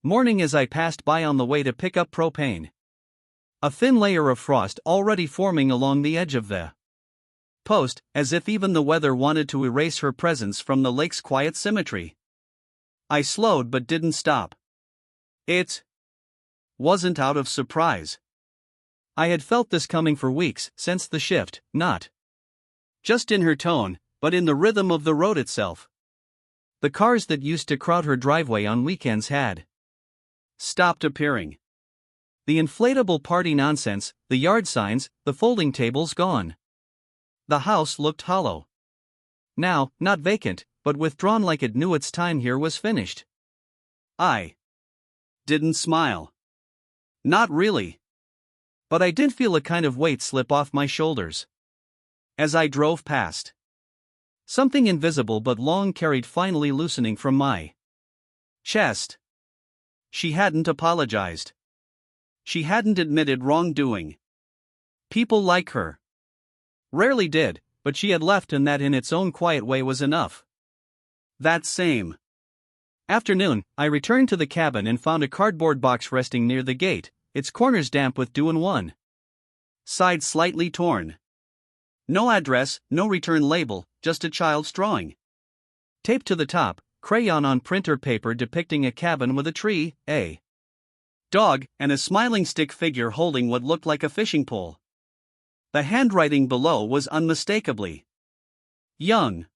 morning as I passed by on the way to pick up propane. A thin layer of frost already forming along the edge of the post, as if even the weather wanted to erase her presence from the lake's quiet symmetry. I slowed but didn't stop. It wasn't out of surprise. I had felt this coming for weeks, since the shift, not just in her tone, but in the rhythm of the road itself. The cars that used to crowd her driveway on weekends had stopped appearing. The inflatable party nonsense, the yard signs, the folding tables gone. The house looked hollow. Now, not vacant, but withdrawn like it knew its time here was finished. I didn't smile. Not really. But I did feel a kind of weight slip off my shoulders as I drove past. Something invisible but long carried finally loosening from my chest. She hadn't apologized. She hadn't admitted wrongdoing. People like her Rarely did, but she had left, and that in its own quiet way was enough. That same afternoon, I returned to the cabin and found a cardboard box resting near the gate, its corners damp with dew and one side slightly torn. No address, no return label, just a child's drawing. Taped to the top, crayon on printer paper depicting a cabin with a tree, a dog, and a smiling stick figure holding what looked like a fishing pole. The handwriting below was unmistakably young.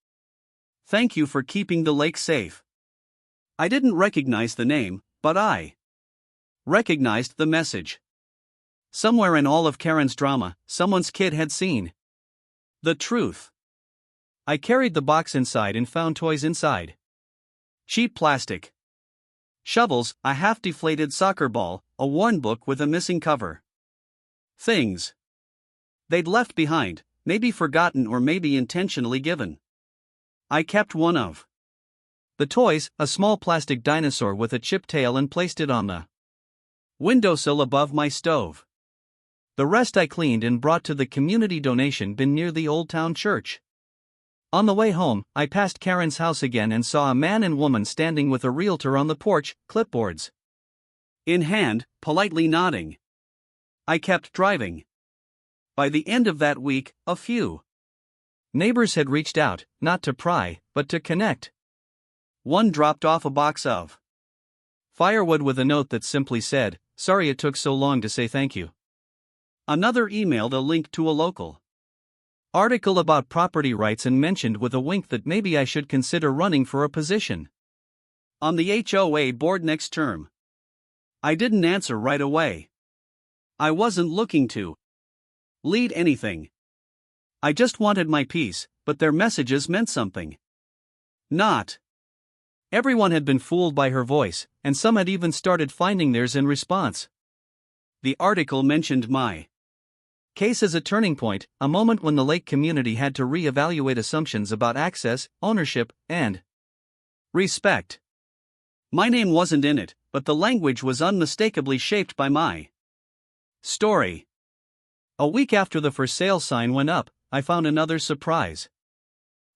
Thank you for keeping the lake safe. I didn't recognize the name, but I recognized the message. Somewhere in all of Karen's drama, someone's kid had seen the truth. I carried the box inside and found toys inside. Cheap plastic shovels, a half-deflated soccer ball, a worn book with a missing cover. Things they'd left behind, maybe forgotten or maybe intentionally given. I kept one of the toys, a small plastic dinosaur with a chipped tail, and placed it on the windowsill above my stove. The rest I cleaned and brought to the community donation bin near the Old Town Church. On the way home, I passed Karen's house again and saw a man and woman standing with a realtor on the porch, clipboards in hand, politely nodding. I kept driving. By the end of that week, a few neighbors had reached out, not to pry, but to connect. One dropped off a box of firewood with a note that simply said, "Sorry it took so long to say thank you." Another emailed a link to a local article about property rights and mentioned with a wink that maybe I should consider running for a position on the HOA board next term. I didn't answer right away. I wasn't looking to lead anything. I just wanted my peace, but their messages meant something. Not everyone had been fooled by her voice, and some had even started finding theirs in response. The article mentioned my case as a turning point, a moment when the lake community had to re-evaluate assumptions about access, ownership, and respect. My name wasn't in it, but the language was unmistakably shaped by my story. A week after the for sale sign went up, I found another surprise.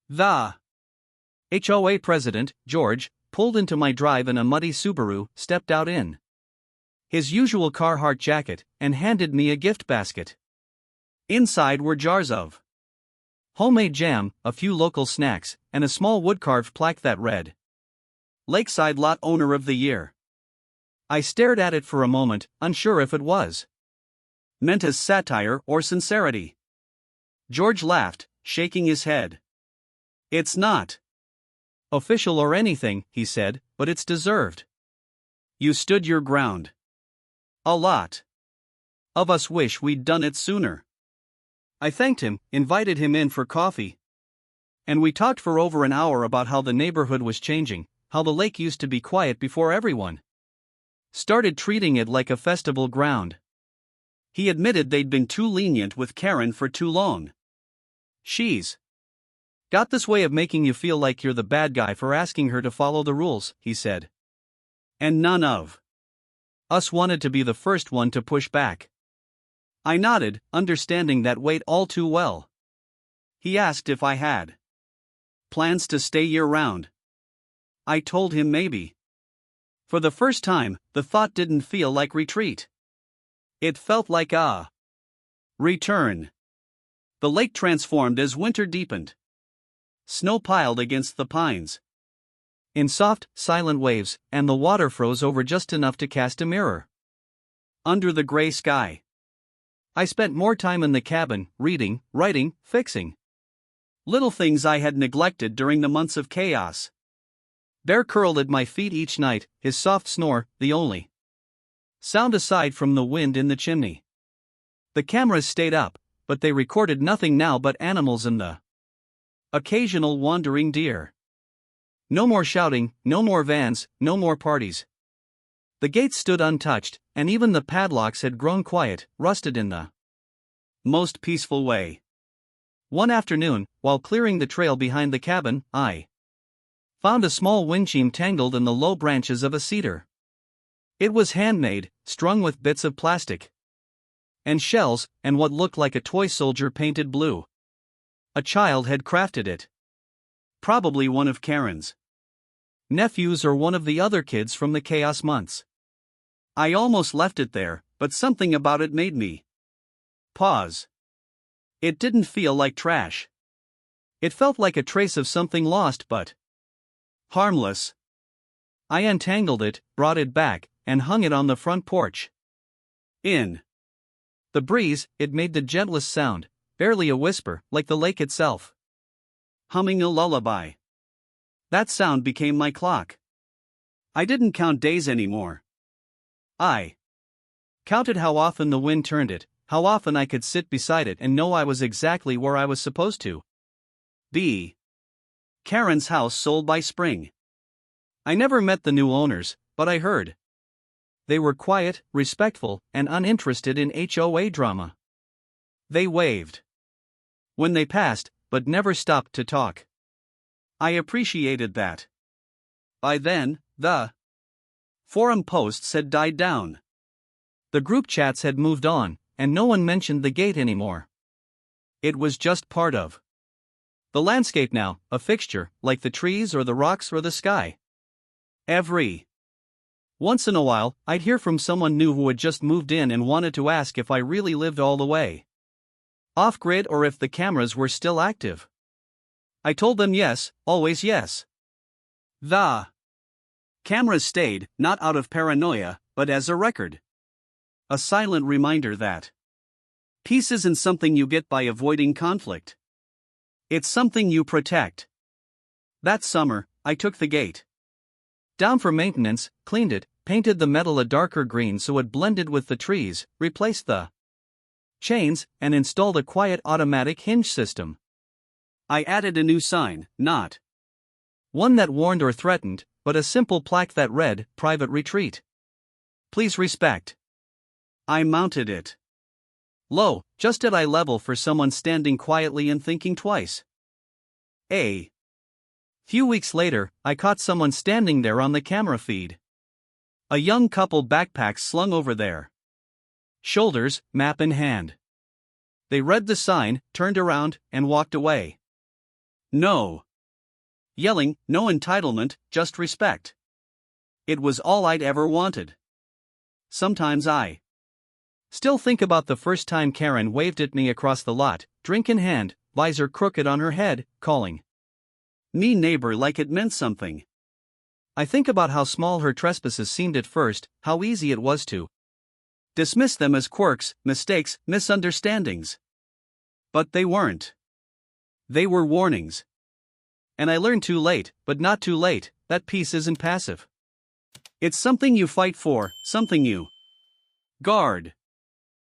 The HOA president, George, pulled into my drive in a muddy Subaru, stepped out in his usual Carhartt jacket, and handed me a gift basket. Inside were jars of homemade jam, a few local snacks, and a small wood-carved plaque that read, "Lakeside Lot Owner of the Year." I stared at it for a moment, unsure if it was meant as satire or sincerity. George laughed, shaking his head. "It's not official or anything," he said, "but it's deserved. You stood your ground. A lot of us wish we'd done it sooner." I thanked him, invited him in for coffee, and we talked for over an hour about how the neighborhood was changing, how the lake used to be quiet before everyone started treating it like a festival ground. He admitted they'd been too lenient with Karen for too long. "She's got this way of making you feel like you're the bad guy for asking her to follow the rules," he said. "And none of us wanted to be the first one to push back." I nodded, understanding that weight all too well. He asked if I had plans to stay year-round. I told him maybe. For the first time, the thought didn't feel like retreat. It felt like a return. The lake transformed as winter deepened. Snow piled against the pines in soft, silent waves, and the water froze over just enough to cast a mirror under the gray sky. I spent more time in the cabin, reading, writing, fixing little things I had neglected during the months of chaos. Bear curled at my feet each night, his soft snore, the only sound aside from the wind in the chimney. The cameras stayed up, but they recorded nothing now but animals and the occasional wandering deer. No more shouting, no more vans, no more parties. The gates stood untouched, and even the padlocks had grown quiet, rusted in the most peaceful way. One afternoon, while clearing the trail behind the cabin, I found a small windshield tangled in the low branches of a cedar. It was handmade, strung with bits of plastic and shells, and what looked like a toy soldier painted blue. A child had crafted it. Probably one of Karen's nephews or one of the other kids from the Chaos Months. I almost left it there, but something about it made me pause. It didn't feel like trash. It felt like a trace of something lost but harmless. I untangled it, brought it back, and hung it on the front porch. In the breeze, it made the gentlest sound, barely a whisper, like the lake itself humming a lullaby. That sound became my clock. I didn't count days anymore. I counted how often the wind turned it, how often I could sit beside it and know I was exactly where I was supposed to be. Karen's house sold by spring. I never met the new owners, but I heard they were quiet, respectful, and uninterested in HOA drama. They waved when they passed, but never stopped to talk. I appreciated that. By then, the forum posts had died down. The group chats had moved on, and no one mentioned the gate anymore. It was just part of the landscape now, a fixture, like the trees or the rocks or the sky. Every once in a while, I'd hear from someone new who had just moved in and wanted to ask if I really lived all the way off-grid or if the cameras were still active. I told them yes, always yes. The cameras stayed, not out of paranoia, but as a record. A silent reminder that peace isn't something you get by avoiding conflict. It's something you protect. That summer, I took the gate down for maintenance, cleaned it, painted the metal a darker green so it blended with the trees, replaced the chains, and installed a quiet automatic hinge system. I added a new sign, not one that warned or threatened, but a simple plaque that read, "Private Retreat. Please respect." I mounted it low, just at eye level for someone standing quietly and thinking twice. A few weeks later, I caught someone standing there on the camera feed. A young couple, backpacks slung over their shoulders, map in hand. They read the sign, turned around, and walked away. No yelling, no entitlement, just respect. It was all I'd ever wanted. Sometimes I still think about the first time Karen waved at me across the lot, drink in hand, visor crooked on her head, calling me neighbor like it meant something. I think about how small her trespasses seemed at first, how easy it was to dismiss them as quirks, mistakes, misunderstandings. But they weren't. They were warnings. And I learned too late, but not too late, that peace isn't passive. It's something you fight for, something you guard.